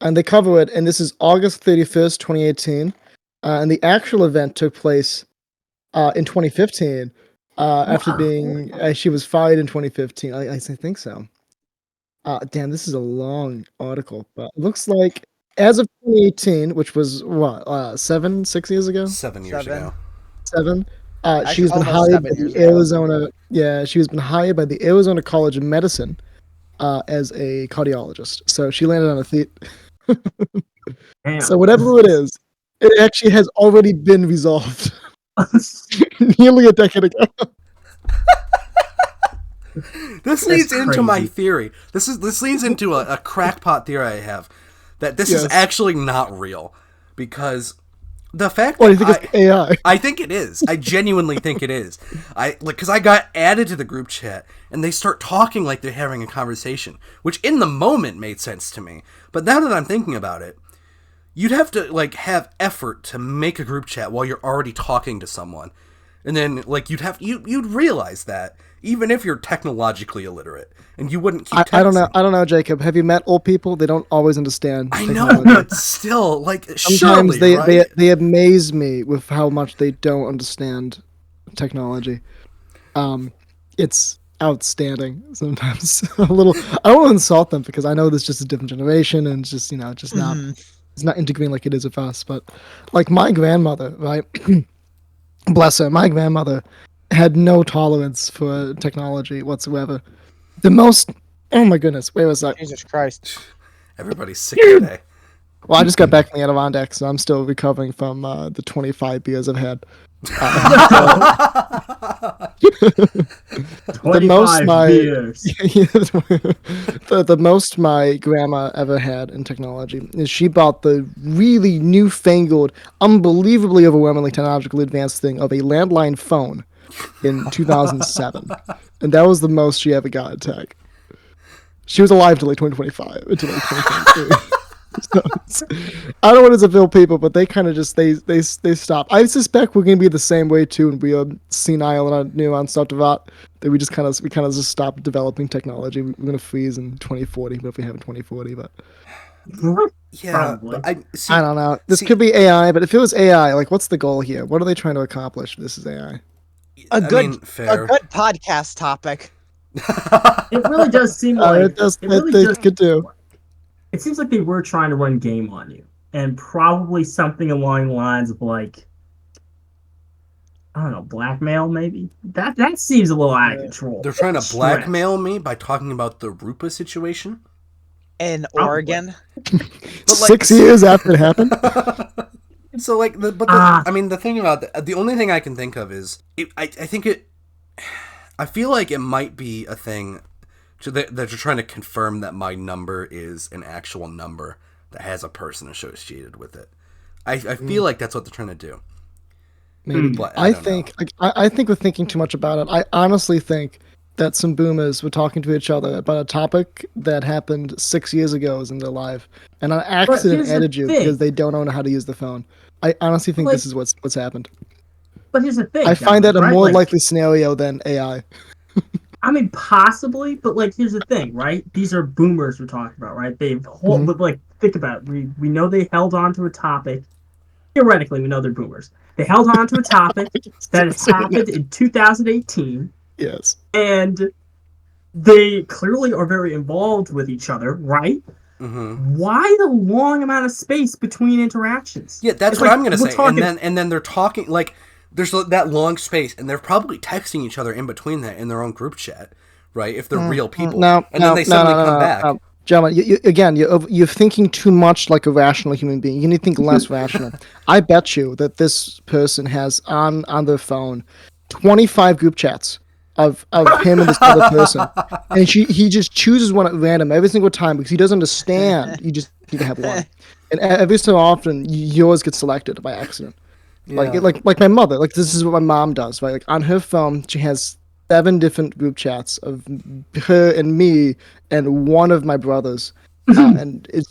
Speaker 3: and they cover it, and this is August 31st, 2018, and the actual event took place in 2015, after being, she was fired in 2015. I think so. Damn, this is a long article, but it looks like as of 2018, which was what, 6 years ago?
Speaker 2: 7 years ago.
Speaker 3: 7.
Speaker 5: Actually,
Speaker 3: She's been
Speaker 5: almost
Speaker 3: hired by
Speaker 5: 7 years
Speaker 3: the
Speaker 5: ago.
Speaker 3: Arizona. Yeah, she was been hired by the Arizona College of Medicine as a cardiologist. So she landed on her feet.
Speaker 6: Damn.
Speaker 3: So whatever it is, it actually has already been resolved nearly a decade ago.
Speaker 2: This leads into my
Speaker 6: crazy.
Speaker 2: theory. This leads into a crackpot theory I have, that this is actually not real, because the fact
Speaker 3: What do
Speaker 2: that
Speaker 3: you think it's AI?
Speaker 2: I think it is. I genuinely think it is. Because I got added to the group chat and they start talking like they're having a conversation, which in the moment made sense to me. But now that I'm thinking about it, you'd have to have effort to make a group chat while you're already talking to someone, and then you'd realize that even if you're technologically illiterate, and you wouldn't keep texting.
Speaker 3: I don't know, Jacob. Have you met old people? They don't always understand.
Speaker 2: I know,
Speaker 3: technology.
Speaker 2: but still,
Speaker 3: Sometimes
Speaker 2: surely, right?
Speaker 3: they amaze me with how much they don't understand technology. It's outstanding sometimes. A little. I don't want to insult them because I know this is just a different generation and it's just not. It's not integrating like it is with us. But like my grandmother, right? Bless her. My grandmother had no tolerance for technology whatsoever. The most. Oh my goodness! Where was that?
Speaker 5: Jesus Christ.
Speaker 2: Everybody's sick today.
Speaker 3: Well, I just got back from the Adirondacks, so I'm still recovering from the 25 beers I've had. The most
Speaker 6: 25 years.
Speaker 3: the most my grandma ever had in technology is she bought the really newfangled, unbelievably overwhelmingly technologically advanced thing of a landline phone in 2007, and that was the most she ever got in tech. She was alive till 2025, until 2023. So I don't know what it's about people, but they kind of just they stop. I suspect we're gonna be the same way too, and we are senile and nuanced stuff about that. We kind of just stop developing technology. We're gonna freeze in 2040, but if we have in 2040, but
Speaker 2: Yeah,
Speaker 6: Probably.
Speaker 2: but
Speaker 3: I don't know. This could be AI, but if it was AI, what's the goal here? What are they trying to accomplish? If this is AI.
Speaker 5: A good
Speaker 2: fair.
Speaker 5: podcast topic.
Speaker 6: It really does seem like
Speaker 3: It does.
Speaker 6: it really
Speaker 3: They
Speaker 6: does-
Speaker 3: could do.
Speaker 6: It seems like they were trying to run game on you, and probably something along the lines of I don't know, blackmail maybe. That seems a little out of control.
Speaker 2: They're trying to
Speaker 6: Stress.
Speaker 2: blackmail me by talking about the Rupa situation.
Speaker 5: In
Speaker 6: Probably.
Speaker 5: Oregon.
Speaker 2: But
Speaker 3: 6 years after it happened.
Speaker 2: So the thing about the only thing I can think of is I feel like it might be a thing that they're trying to confirm that my number is an actual number that has a person associated with it. I feel like that's what they're trying to do.
Speaker 3: Maybe.
Speaker 2: But
Speaker 3: I
Speaker 2: don't
Speaker 3: think we're thinking too much about it. I honestly think that some boomers were talking to each other about a topic that happened 6 years ago in their life, and an accident
Speaker 6: here's the
Speaker 3: added you
Speaker 6: thing.
Speaker 3: because they don't know how to use the phone. I honestly think this is what's happened.
Speaker 6: But here's the thing.
Speaker 3: I find that a
Speaker 6: right?
Speaker 3: more likely scenario than AI.
Speaker 6: I mean, possibly, but like, here's the thing, right? These are boomers we're talking about, right? But like, think about it. We know they held on to a topic. Theoretically, we know they're boomers. They held on to a topic that happened in 2018,
Speaker 3: Yes.
Speaker 6: and they clearly are very involved with each other, right?
Speaker 2: Mm-hmm.
Speaker 6: Why the long amount of space between interactions?
Speaker 2: Yeah, that's
Speaker 6: It's
Speaker 2: what
Speaker 6: like,
Speaker 2: I'm gonna
Speaker 6: we're
Speaker 2: say.
Speaker 6: talking-
Speaker 2: And then they're talking like there's that long space, and they're probably texting each other in between that in their own group chat, right? If they're real people, and then they suddenly come back.
Speaker 3: Gentlemen, you're thinking too much like a rational human being. You need to think less rational. I bet you that this person has on their phone 25 group chats of him and this other person, and he just chooses one at random every single time because he doesn't understand. You just need to have one, and every so often yours gets selected by accident.
Speaker 2: Yeah.
Speaker 3: Like my mother. Like this is what my mom does. Right? Like on her phone, she has 7 different group chats of her and me and one of my brothers, and it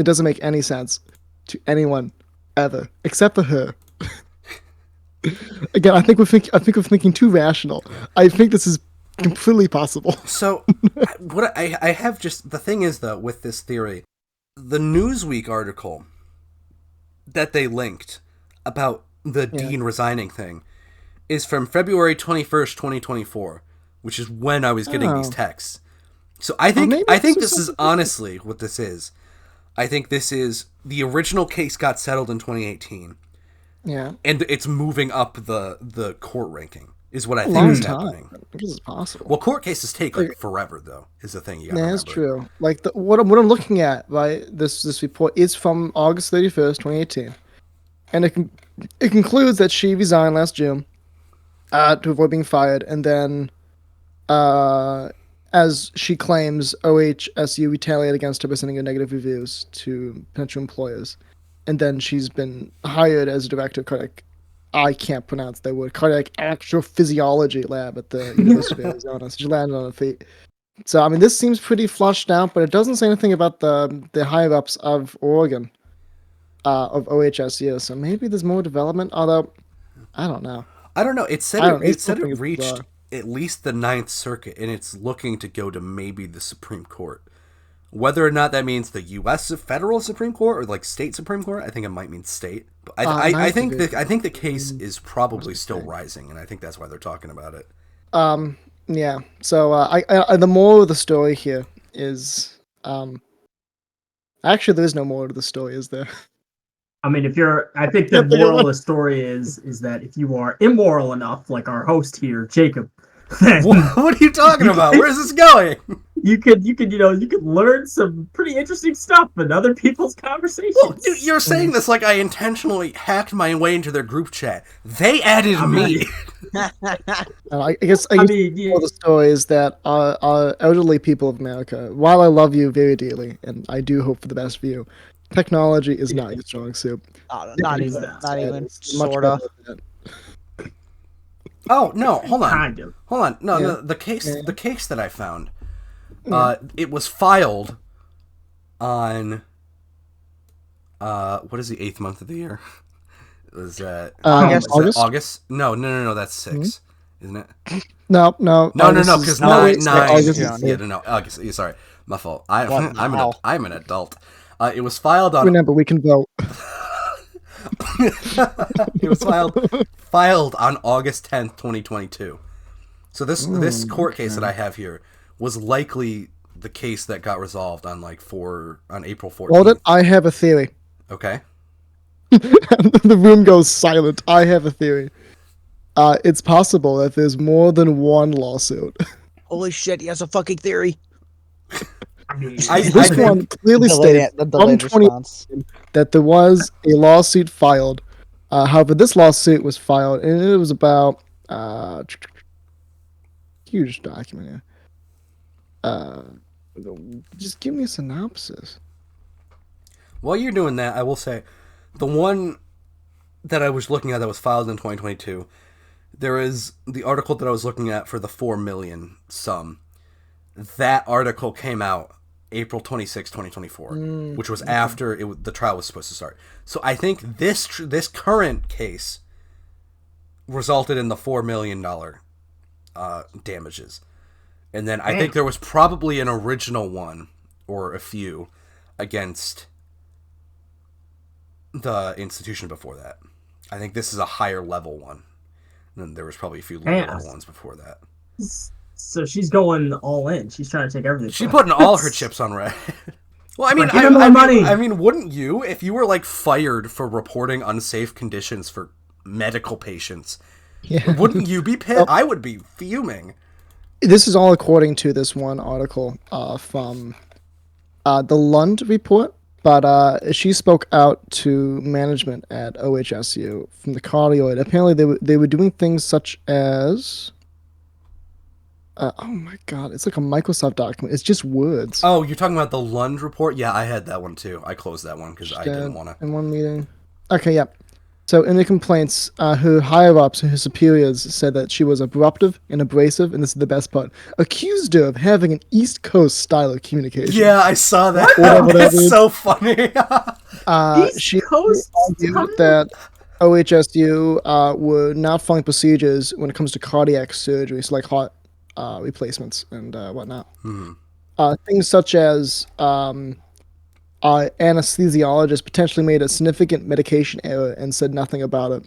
Speaker 3: doesn't make any sense to anyone ever except for her. Again, I think we're thinking too rational. I think this is completely possible.
Speaker 2: So, what I have just the thing is though with this theory, the Newsweek article that they linked about the dean resigning thing is from February 21st, 2024, which is when I was getting these texts. So I think this is honestly what this is. I think this is the original case got settled in 2018.
Speaker 3: Yeah.
Speaker 2: And it's moving up the court ranking is what I think is happening.
Speaker 3: I guess it's possible.
Speaker 2: Well, court cases take like forever though, is the thing you gotta remember.
Speaker 3: That's true. Like what I'm looking at, right? This report is from August 31st, 2018. And it concludes that she resigned last June to avoid being fired, and then as she claims, OHSU retaliated against her by sending her negative reviews to potential employers. And then she's been hired as a director of cardiac, I can't pronounce that word, cardiac astrophysiology lab at the University of Arizona. So she landed on her feet. So, I mean, this seems pretty flushed out, but it doesn't say anything about the higher-ups of Oregon, of OHSU. So maybe there's more development, although, I don't know.
Speaker 2: I don't know. It said it reached at least the Ninth Circuit, and it's looking to go to maybe the Supreme Court. Whether or not that means the U.S. federal Supreme Court or like state Supreme Court, I think it might mean state. But I think the case is probably still rising, and I think that's why they're talking about it.
Speaker 3: Yeah. So I the moral of the story here is actually there's no moral to the story, is there?
Speaker 6: I mean, I think the moral of the story is that if you are immoral enough, like our host here, Jacob, then
Speaker 2: what are you talking about? Where's this going?
Speaker 6: You could learn some pretty interesting stuff in other people's conversations.
Speaker 2: Well, dude, you're saying this like I intentionally hacked my way into their group chat. They added me.
Speaker 3: I guess the story is that our elderly people of America, while I love you very dearly and I do hope for the best for you, technology is not your strong suit.
Speaker 5: Not even sorta.
Speaker 2: Oh no! Hold on.
Speaker 6: Kind of.
Speaker 2: Hold on. No, the case that I found, it was filed on what is the 8th month of the year? It was
Speaker 3: August.
Speaker 2: August? No. That's 6, isn't it?
Speaker 3: No.
Speaker 2: Because 9.
Speaker 3: August.
Speaker 2: Yeah, no. August. Yeah, sorry, my fault. I'm an adult. It was filed on.
Speaker 3: Remember, we can vote.
Speaker 2: It was filed on August 10th, 2022. So this court case that I have here was likely the case that got resolved on on April 14th.
Speaker 3: Hold it. I have a theory.
Speaker 2: Okay.
Speaker 3: The room goes silent. I have a theory. It's possible that there's more than one lawsuit.
Speaker 5: Holy shit, he has a fucking theory.
Speaker 3: This one clearly states that there was a lawsuit filed. However, this lawsuit was filed, and it was about huge document here. Just give me a synopsis.
Speaker 2: While you're doing that, I will say the one that I was looking at that was filed in 2022. There is the article that I was looking at for the $4 million sum. That article came out April 26, 2024, which was after the trial was supposed to start. So I think this current case resulted in the $4 million damages. And then I think there was probably an original one, or a few, against the institution before that. I think this is a higher level one. And then there was probably a few lower level ones before that.
Speaker 6: So she's going all in. She's trying to take everything.
Speaker 2: She's putting all her chips on red. Well, I mean, I mean, wouldn't you, if you were like fired for reporting unsafe conditions for medical patients?
Speaker 3: Yeah.
Speaker 2: Wouldn't you be pissed? I would be fuming.
Speaker 3: This is all according to this one article from the Lund report, but she spoke out to management at OHSU from the cardioid. Apparently, they were doing things such as. Oh my god, it's like a Microsoft document. It's just words.
Speaker 2: Oh, you're talking about the Lund report? Yeah, I had that one too. I closed that one because I didn't want to.
Speaker 3: In one meeting. Okay, yeah. So in the complaints, her higher-ups and her superiors said that she was abruptive and abrasive, and this is the best part, accused her of having an East Coast style of communication.
Speaker 2: Yeah, I saw that. That's so funny.
Speaker 3: She argued that OHSU were not following procedures when it comes to cardiac surgery, so like heart replacements and whatnot. Things such as anesthesiologist potentially made a significant medication error and said nothing about it.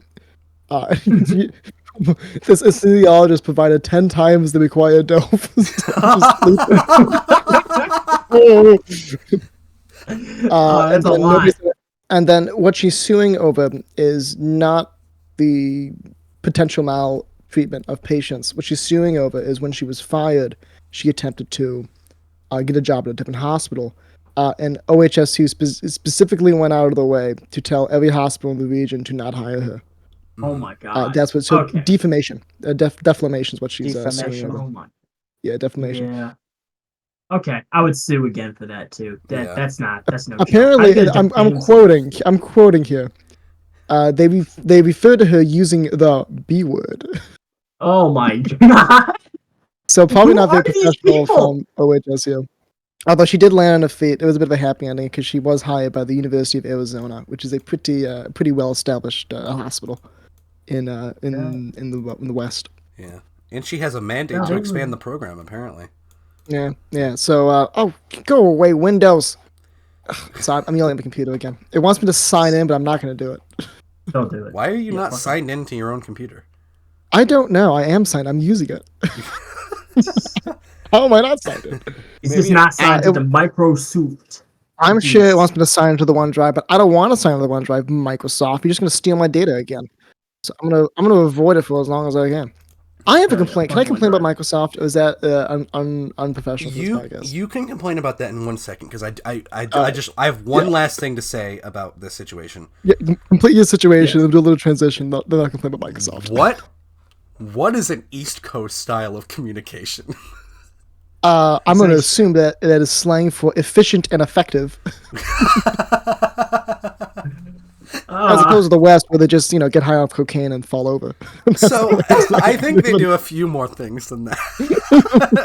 Speaker 3: This anesthesiologist provided 10 times the required dose.
Speaker 6: That's a lot.
Speaker 3: And then what she's suing over is not the potential maltreatment of patients. What she's suing over is when she was fired, she attempted to get a job at a different hospital. And OHSU specifically went out of the way to tell every hospital in the region to not hire her.
Speaker 6: Oh my god!
Speaker 3: That's what. So defamation, defamation is what she's suing over.
Speaker 6: Oh my.
Speaker 3: Yeah, defamation.
Speaker 6: Yeah. Okay, I would sue again for that too. That's no.
Speaker 3: Apparently, I'm quoting here. They refer to her using the B word.
Speaker 6: Oh my god!
Speaker 3: So probably not very professional from OHSU. Although she did land on her feet, it was a bit of a happy ending because she was hired by the University of Arizona, which is a pretty well established hospital in the West.
Speaker 2: Yeah, and she has a mandate to expand the program apparently.
Speaker 3: Yeah. So go away, Windows. So I'm yelling at the computer again. It wants me to sign in, but I'm not going to do it.
Speaker 6: Don't do it.
Speaker 2: Why are you not signed into your own computer?
Speaker 3: I don't know. I am signed. I'm using it. How am I not signed in?
Speaker 6: It's just not signed to the Microsoft.
Speaker 3: I'm sure it wants me to sign into the OneDrive, but I don't want to sign into the OneDrive, Microsoft. You're just going to steal my data again. So I'm gonna avoid it for as long as I can. I have a complaint. Can I complain about Microsoft? Or is that unprofessional?
Speaker 2: You can complain about that in 1 second because I have one last thing to say about this situation.
Speaker 3: Yeah, complete your situation and do a little transition. Then I'll complain about Microsoft.
Speaker 2: What is an East Coast style of communication?
Speaker 3: I'm going to assume that is slang for efficient and effective. As opposed to the West, where they just get high off cocaine and fall over.
Speaker 2: So I think they do a few more things than that.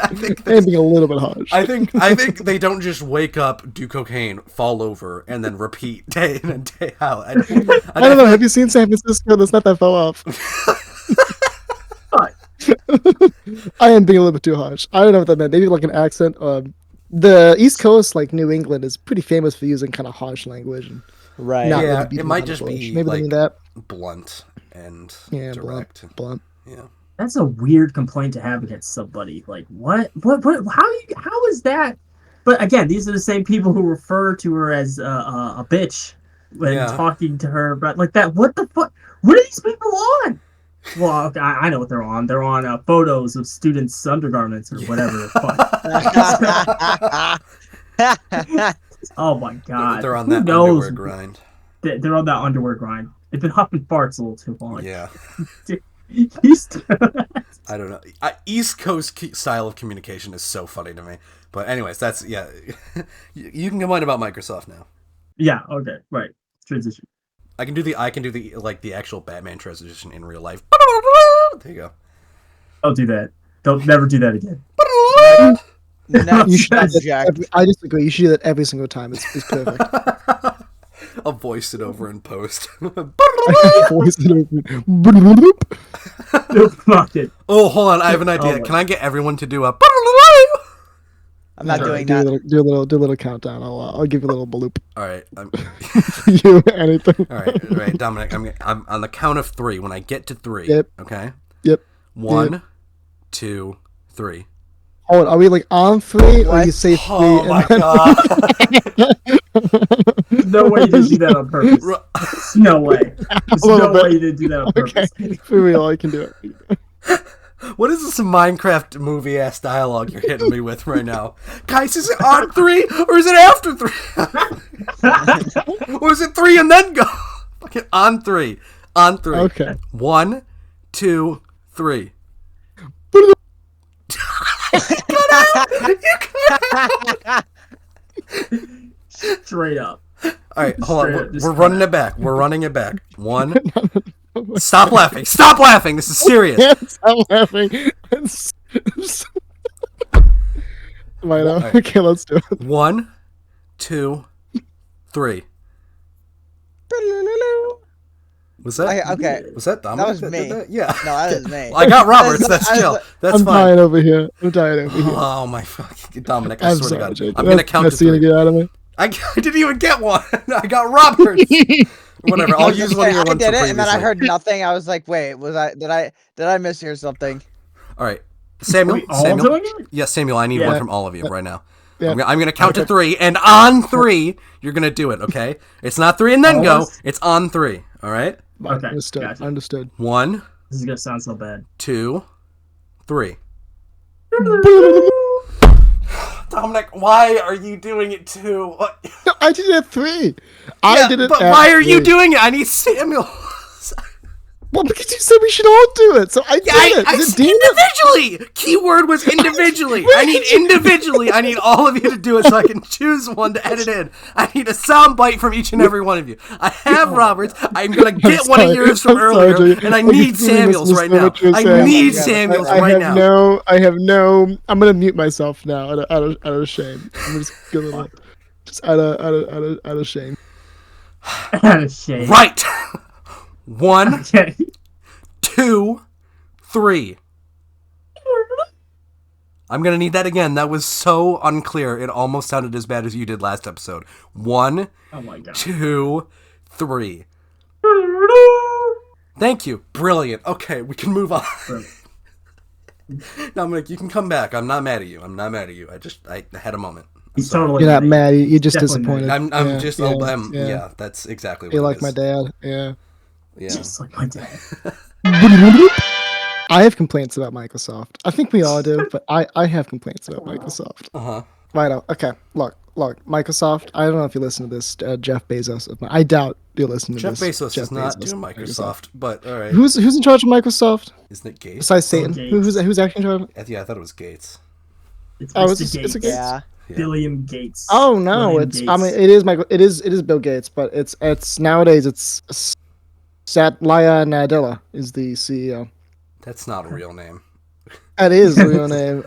Speaker 2: I think
Speaker 3: being a little bit harsh.
Speaker 2: I think they don't just wake up, do cocaine, fall over, and then repeat day in and day out. I
Speaker 3: don't know. Have you seen San Francisco? That's not that far off. I am being a little bit too harsh. I don't know what that meant. Maybe like an accent. The East Coast, like New England, is pretty famous for using kind of harsh language. And
Speaker 5: right.
Speaker 2: Yeah, it might just be
Speaker 3: maybe
Speaker 2: like
Speaker 3: that.
Speaker 2: Blunt and
Speaker 3: direct. Blunt.
Speaker 2: Yeah.
Speaker 6: That's a weird complaint to have against somebody. Like what? How is that? But again, these are the same people who refer to her as a bitch when talking to her about like that. What the fuck? What are these people on? Well, I know what they're on. They're on photos of students' undergarments or whatever the fuck. Oh my god.
Speaker 2: They're on that underwear grind.
Speaker 6: They're on that underwear grind. They've been huffing farts a little too long.
Speaker 2: Yeah. I don't know. East Coast style of communication is so funny to me. But anyways, that's you can complain about Microsoft now.
Speaker 6: Yeah. Okay. Right. Transition.
Speaker 2: I can do the like the actual Batman transition in real life. There you go.
Speaker 6: Don't do that. Don't never do that again.
Speaker 3: You should I disagree. You should do that every single time. It's perfect.
Speaker 2: I'll voice it over in post.
Speaker 3: Voice it over.
Speaker 6: Fuck it.
Speaker 2: Oh, hold on. I have an idea. Can I get everyone to do a
Speaker 5: I'm not
Speaker 6: Sure.
Speaker 5: doing
Speaker 3: do
Speaker 5: that.
Speaker 3: a little countdown. I'll give you a little bloop.
Speaker 2: All right.
Speaker 3: For you, anything.
Speaker 2: All right, Dominic. I'm on the count of 3. When I get to 3,
Speaker 3: Yep.
Speaker 2: okay.
Speaker 3: Yep.
Speaker 2: 1, 2, 3.
Speaker 3: Hold on, are we like on 3 or
Speaker 5: What?
Speaker 3: you say 3?
Speaker 2: Oh
Speaker 3: and
Speaker 2: my
Speaker 3: then-
Speaker 2: god!
Speaker 6: No way you did do that on purpose. No way. There's
Speaker 3: A little
Speaker 6: no
Speaker 3: bit.
Speaker 6: way you did do that on
Speaker 3: Okay,
Speaker 6: purpose.
Speaker 3: for real, I can do it.
Speaker 2: What is this Minecraft movie ass dialogue you're hitting me with right now? Guys, is it on 3 or is it after 3? Or is it 3 and then go? Fucking on 3. On 3.
Speaker 3: Okay.
Speaker 2: 1, 2, 3.
Speaker 6: Straight up.
Speaker 2: All right, hold
Speaker 6: Straight
Speaker 2: on.
Speaker 6: up, just
Speaker 2: We're
Speaker 6: come
Speaker 2: running
Speaker 6: out.
Speaker 2: it back. We're running it back. 1. Stop laughing. Stop laughing. This is serious.
Speaker 3: Yes, I'm laughing. Right now.
Speaker 2: Alright.
Speaker 3: Okay, let's do it.
Speaker 2: 1, 2, 3. Was that?
Speaker 5: Okay.
Speaker 2: Was that Dominic?
Speaker 5: was
Speaker 2: did
Speaker 5: me.
Speaker 2: that? Yeah.
Speaker 5: No, that was me.
Speaker 2: Well, I got Roberts. That's
Speaker 5: I was-
Speaker 2: chill. That's
Speaker 3: I'm
Speaker 2: fine.
Speaker 3: dying over here.
Speaker 2: Oh my fucking Dominic! I
Speaker 3: I'm
Speaker 2: swear
Speaker 3: sorry,
Speaker 2: to God,
Speaker 3: Jake.
Speaker 2: I'm gonna count to
Speaker 3: That's gonna
Speaker 2: 3.
Speaker 3: get out of me.
Speaker 2: I didn't even get one. I got Roberts. Whatever. I'll use one of your
Speaker 5: I
Speaker 2: ones
Speaker 5: did
Speaker 2: for
Speaker 5: it, and then I
Speaker 2: previously.
Speaker 5: heard nothing. I was like, "Wait, did I mishear something?"
Speaker 2: All right, Samuel.
Speaker 6: We all
Speaker 2: Samuel.
Speaker 6: doing it?
Speaker 2: Yes, Samuel. I need
Speaker 3: Yeah.
Speaker 2: one from all of you right now.
Speaker 3: Yeah.
Speaker 2: I'm gonna count to 3, and on 3, you're gonna do it. Okay? It's not 3 and then go.
Speaker 6: Almost.
Speaker 2: It's on 3. All right.
Speaker 6: Okay.
Speaker 3: Understood.
Speaker 6: Gotcha.
Speaker 3: Understood.
Speaker 2: 1,
Speaker 6: This is gonna sound so bad.
Speaker 2: 2, 3. Dominic, why are you doing it too? What?
Speaker 3: No, I did it at 3. I did it.
Speaker 2: But
Speaker 3: at
Speaker 2: why are you
Speaker 3: 3.
Speaker 2: doing it? I need Samuel.
Speaker 3: Well, because you said we should all do it, so I did it. Is it Dina?
Speaker 2: Individually. Keyword was individually. I need individually. I need all of you to do it so I can choose one to edit in. I need a sound bite from each and every one of you. I have Robert's. I'm gonna get one of
Speaker 3: sorry.
Speaker 2: yours from
Speaker 3: I'm sorry,
Speaker 2: earlier,
Speaker 3: Jake.
Speaker 2: and I
Speaker 3: I
Speaker 2: need
Speaker 3: completely
Speaker 2: Samuel's right now.
Speaker 3: misunderstood what
Speaker 2: I
Speaker 3: you're saying.
Speaker 2: need
Speaker 5: Yeah,
Speaker 2: Samuel's
Speaker 3: I
Speaker 2: right
Speaker 3: have
Speaker 2: now.
Speaker 3: I have no. I'm gonna mute myself now out of shame. I'm just gonna just out of shame.
Speaker 6: Out of shame.
Speaker 2: Right. 1,
Speaker 6: Okay.
Speaker 2: 2, 3. I'm gonna need that again. That was so unclear. It almost sounded as bad as you did last episode. 1,
Speaker 6: Oh my god.
Speaker 2: 2, 3. Thank you. Brilliant. Okay, we can move on. Dominic, you can come back. I'm not mad at you. I had a moment.
Speaker 6: He's totally.
Speaker 3: You're not mad. You're just
Speaker 6: Definitely
Speaker 3: disappointed.
Speaker 2: I'm
Speaker 3: Yeah,
Speaker 2: just,
Speaker 3: yeah,
Speaker 2: yeah, that's exactly what
Speaker 3: You're
Speaker 2: it
Speaker 3: like
Speaker 2: is.
Speaker 3: my dad. Yeah.
Speaker 2: Yeah.
Speaker 6: Just like my dad.
Speaker 3: I have complaints about Microsoft. I think we all do, but I have complaints about Microsoft.
Speaker 2: Uh-huh.
Speaker 3: Right out. Okay. Look. Microsoft. I don't know if you listen to this, Jeff Bezos. I doubt you're listening to
Speaker 2: Jeff
Speaker 3: this.
Speaker 2: Bezos does not do Microsoft, but all right.
Speaker 3: Who's in charge of Microsoft
Speaker 2: Isn't it Gates?
Speaker 3: besides Satan?
Speaker 6: Gates.
Speaker 3: Who's actually in charge?
Speaker 2: Yeah, I thought it was Gates.
Speaker 6: It's
Speaker 3: Oh,
Speaker 6: Mr.
Speaker 3: it's a
Speaker 6: Gates.
Speaker 3: Gates.
Speaker 5: Yeah.
Speaker 2: Yeah.
Speaker 6: William Gates.
Speaker 3: Oh no,
Speaker 6: William
Speaker 3: it's.
Speaker 6: Gates.
Speaker 3: I mean, it is Michael. It is Bill Gates, but it's nowadays it's Satya Nadella is the CEO.
Speaker 2: That's not a real name.
Speaker 3: That is the real name.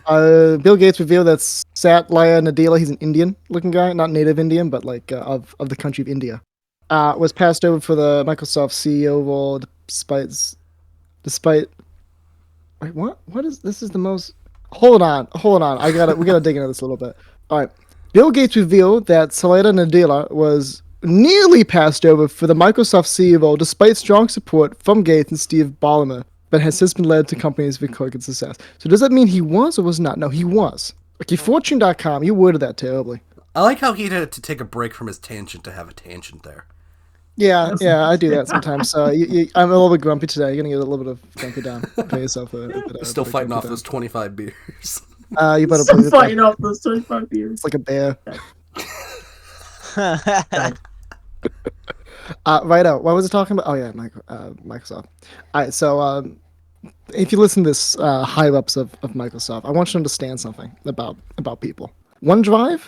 Speaker 3: Bill Gates revealed that Satya Nadella, he's an Indian-looking guy, not native Indian, but like of the country of India, was passed over for the Microsoft CEO role despite. Wait, what? What is this? Is the most. Hold on. We gotta dig into this a little bit. All right. Bill Gates revealed that Satya Nadella was nearly passed over for the Microsoft CEO role despite strong support from Gates and Steve Ballmer, but has since been led to companies with quick success. So does that mean he was or was not? No, he was. Okay, Fortune.com, you worded that terribly.
Speaker 2: I like how he had to take a break from his tangent to have a tangent there.
Speaker 3: Yeah, I do that sometimes. So I'm a little bit grumpy today. You're gonna get a little bit of grumpy down. Pay yourself
Speaker 2: Still
Speaker 3: bit
Speaker 2: fighting off
Speaker 3: grumpy
Speaker 2: those 25 beers.
Speaker 3: down. You better
Speaker 6: Still
Speaker 3: believe it.
Speaker 6: fighting off those 25 years.
Speaker 3: It's like a bear. Right out. What was it talking about? Oh yeah, Microsoft. All right, so if you listen to this high ups of Microsoft, I want you to understand something about people. OneDrive,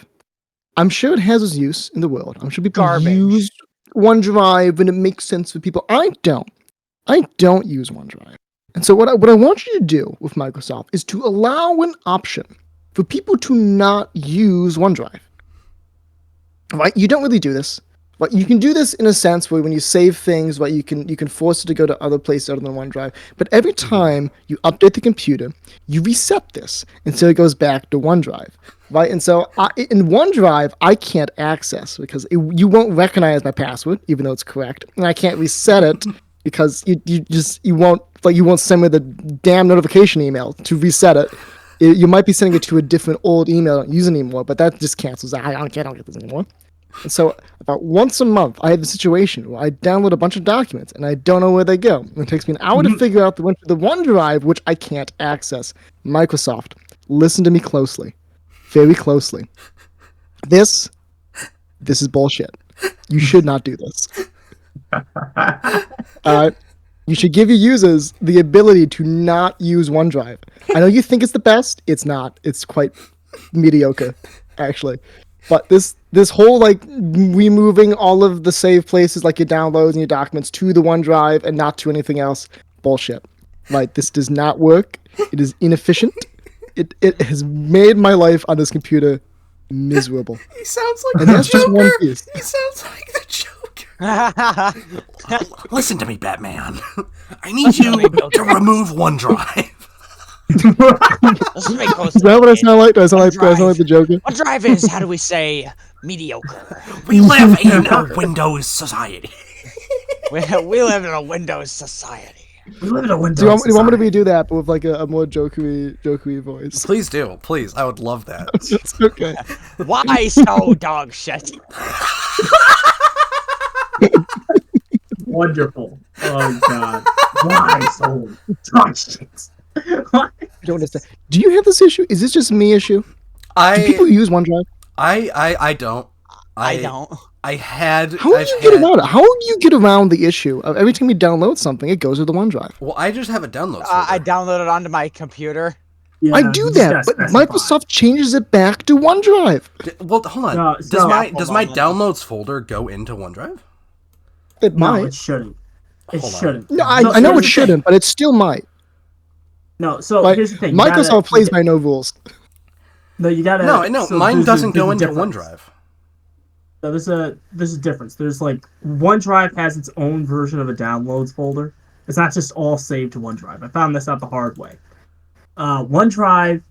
Speaker 3: I'm sure it has its use in the world. I'm sure people
Speaker 5: Garbage.
Speaker 3: use OneDrive and it makes sense for people. I don't use OneDrive. And so what I want you to do with Microsoft is to allow an option for people to not use OneDrive. Right? You don't really do this. But you can do this in a sense where when you save things, but you can force it to go to other places other than OneDrive. But every time you update the computer, you reset this until it goes back to OneDrive, right? And so in OneDrive, I can't access because you won't recognize my password, even though it's correct, and I can't reset it because you won't send me the damn notification email to reset it. You might be sending it to a different old email I don't use anymore, but that just cancels out. I don't get this anymore. And so about once a month, I have a situation where I download a bunch of documents and I don't know where they go. And it takes me an hour to figure out the OneDrive, which I can't access. Microsoft, listen to me closely, very closely. This is bullshit. You should not do this. You should give your users the ability to not use OneDrive. I know you think it's the best. It's not. It's quite mediocre, actually. But this whole like removing all of the save places, like your downloads and your documents, to the OneDrive and not to anything else, bullshit. Right? This does not work. It is inefficient. It has made my life on this computer miserable.
Speaker 2: He sounds like
Speaker 3: And
Speaker 2: the
Speaker 3: that's
Speaker 2: Joker.
Speaker 3: just one piece.
Speaker 2: He sounds like the Joker. Listen to me, Batman. I need you to remove OneDrive.
Speaker 5: Let's make close
Speaker 3: Is that what I sound like? Do I sound like the Joker?
Speaker 5: OneDrive is, how do we say, mediocre.
Speaker 2: We live in a Windows society.
Speaker 5: We live in a Windows society.
Speaker 6: We live in a Windows.
Speaker 3: Do you want me to redo that, but with like a more jokery voice?
Speaker 2: Please do. Please. I would love that.
Speaker 3: It's okay.
Speaker 5: Why so dog shit?
Speaker 6: Wonderful. Oh god. Why so dog shit?
Speaker 3: I don't understand. Do you have this issue? Is this just me issue? Do people use OneDrive?
Speaker 2: I don't.
Speaker 5: I don't.
Speaker 2: I had.
Speaker 3: How do you get around it? How do you get around the issue of every time you download something, it goes to the OneDrive?
Speaker 2: Well, I just have a download.
Speaker 5: I download it onto my computer.
Speaker 6: Yeah,
Speaker 3: I do
Speaker 6: you just
Speaker 3: that,
Speaker 6: gotta
Speaker 3: but
Speaker 6: specify.
Speaker 3: Microsoft changes it back to OneDrive.
Speaker 2: Well, hold on.
Speaker 6: No,
Speaker 2: does
Speaker 6: so-
Speaker 2: my downloads folder go into OneDrive?
Speaker 3: It
Speaker 6: No,
Speaker 3: might.
Speaker 6: it shouldn't. It
Speaker 2: Hold on.
Speaker 6: shouldn't.
Speaker 3: No, I
Speaker 6: So
Speaker 3: know
Speaker 6: here's
Speaker 3: it
Speaker 6: the thing.
Speaker 3: shouldn't, but it still might.
Speaker 6: No, so
Speaker 3: Like,
Speaker 6: here's the thing.
Speaker 3: Microsoft plays by no rules.
Speaker 6: No, you gotta.
Speaker 2: No.
Speaker 6: so
Speaker 2: Mine
Speaker 6: there's
Speaker 2: doesn't go
Speaker 6: a
Speaker 2: into
Speaker 6: difference.
Speaker 2: OneDrive.
Speaker 6: No, there's a difference. There's like OneDrive has its own version of a downloads folder. It's not just all saved to OneDrive. I found this out the hard way. OneDrive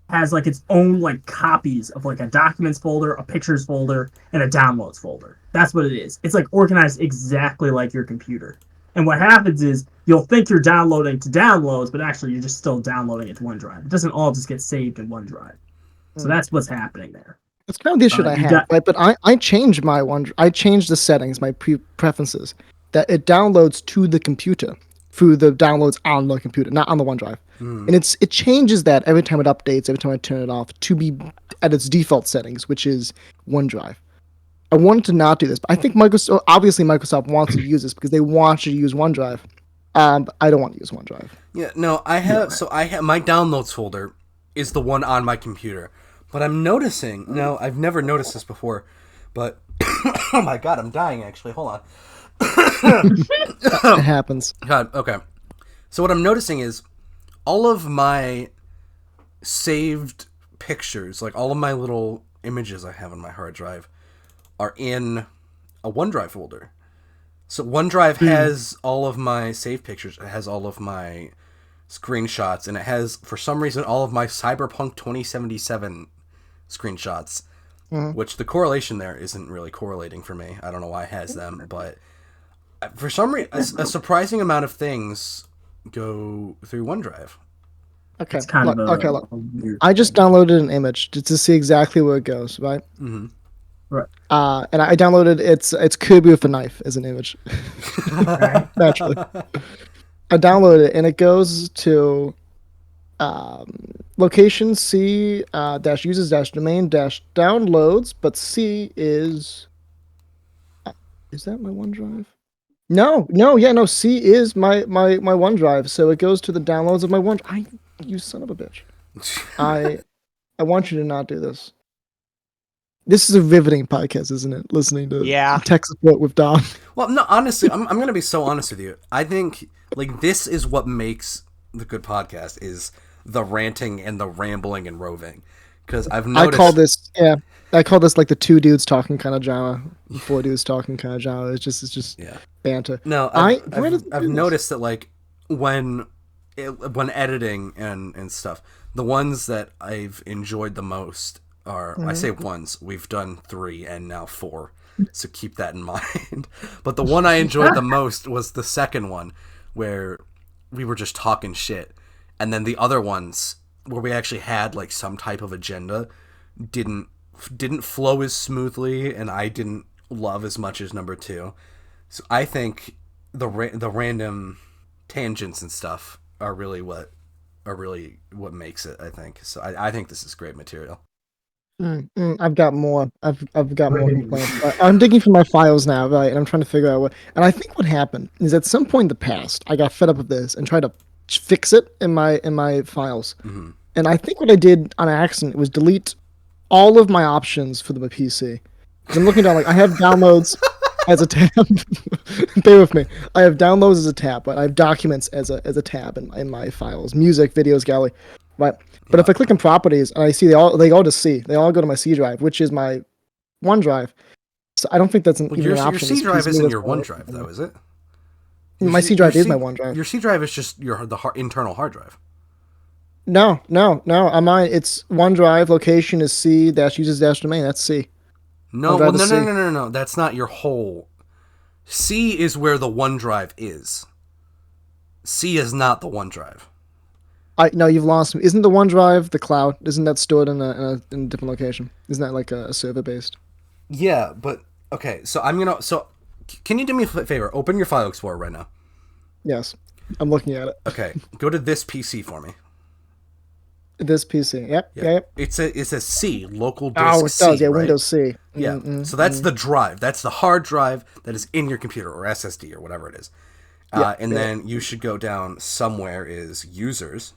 Speaker 6: has like its own like copies of like a documents folder, a pictures folder, and a downloads folder. That's what it is. It's like organized exactly like your computer. And what happens is you'll think you're downloading to downloads, but actually you're just still downloading it to OneDrive. It doesn't all just get saved in OneDrive. So that's what's happening there.
Speaker 3: That's kind of the issue I
Speaker 6: you
Speaker 3: have,
Speaker 6: got-
Speaker 3: right? But I changed my OneDrive. I changed the settings, my preferences, that it downloads to the computer through the downloads on the computer, not on the OneDrive. And it changes that every time it updates, every time I turn it off, to be at its default settings, which is OneDrive. I wanted to not do this, but I think Microsoft wants to use this because they want you to use OneDrive. But I don't want to use OneDrive.
Speaker 2: Yeah, no, I have my downloads folder is the one on my computer. But I'm noticing, no, I've never noticed this before, but oh my god, I'm dying actually. Hold on.
Speaker 3: It happens.
Speaker 2: God, okay. So what I'm noticing is all of my saved pictures, like all of my little images I have on my hard drive, are in a OneDrive folder. So OneDrive has all of my saved pictures, it has all of my screenshots, and it has, for some reason, all of my Cyberpunk 2077 screenshots, which the correlation there isn't really correlating for me. I don't know why it has them, but for some reason, a surprising amount of things go through OneDrive.
Speaker 3: Okay.
Speaker 6: It's kind
Speaker 3: look,
Speaker 6: of a,
Speaker 3: okay. Look,
Speaker 6: a weird
Speaker 3: I just
Speaker 6: thing.
Speaker 3: downloaded an image to see exactly where it goes, right?
Speaker 2: Mm-hmm.
Speaker 6: Right.
Speaker 3: And I downloaded it's Kirby with a knife as an image. Naturally. I downloaded it and it goes to location C dash users dash domain dash downloads, but C is that my OneDrive? No, C is my OneDrive, so it goes to the downloads of my OneDrive. You son of a bitch. I want you to not do this. This is a riveting podcast, isn't it? Listening to tech support with Dom.
Speaker 2: Well, no, honestly, I'm going to be so honest with you. I think, like, this is what makes the good podcast, is the ranting and the rambling and roving. Because I've
Speaker 3: I
Speaker 2: noticed.
Speaker 3: I call this like the two dudes talking kind of drama, four dudes talking kind of drama. It's just
Speaker 2: Yeah.
Speaker 3: banter.
Speaker 2: No,
Speaker 3: why
Speaker 2: I've
Speaker 3: does it do this?
Speaker 2: noticed that like when editing and stuff, the ones that I've enjoyed the most are I say ones. We've done 3 and now 4, so keep that in mind. But the one I enjoyed the most was the second one, where we were just talking shit, and then the other ones where we actually had like some type of agenda didn't flow as smoothly, and I didn't love as much as number 2. So I think the random tangents and stuff are really what makes it. I think so. I think this is great material.
Speaker 3: I've got more. I've got more complaints. I'm digging through my files now, right? And I'm trying to figure out what. And I think what happened is at some point in the past, I got fed up with this and tried to fix it in my files.
Speaker 2: Mm-hmm.
Speaker 3: And I think what I did on accident was delete all of my options for the PC. Because I'm looking down, like I have downloads as a tab. Bear with me. I have downloads as a tab, but I have documents as a tab in my files, music, videos, gallery, right? But if I click on properties and I see they all go to C, they all go to my C drive, which is my OneDrive. So I don't think that's even an option.
Speaker 2: Your C drive isn't your OneDrive though, is it?
Speaker 3: My C drive is my OneDrive.
Speaker 2: Your C drive is just internal hard drive.
Speaker 3: No. On mine, it's OneDrive. Location is C -users -domain. That's C.
Speaker 2: No, well, no. That's not your whole. C is where the OneDrive is. C is not the OneDrive.
Speaker 3: No, you've lost me. Isn't the OneDrive the cloud? Isn't that stored in a different location? Isn't that like a server based?
Speaker 2: Yeah, but okay. So can you do me a favor? Open your File Explorer right now.
Speaker 3: Yes, I'm looking at it.
Speaker 2: Okay, go to this PC for me.
Speaker 3: This PC. Yep.
Speaker 2: It's a C, local disk.
Speaker 3: Oh, it
Speaker 2: C,
Speaker 3: does. Yeah,
Speaker 2: right?
Speaker 3: Windows C.
Speaker 2: Yeah. So that's the drive. That's the hard drive that is in your computer or SSD or whatever it is. Then you should go down somewhere is users,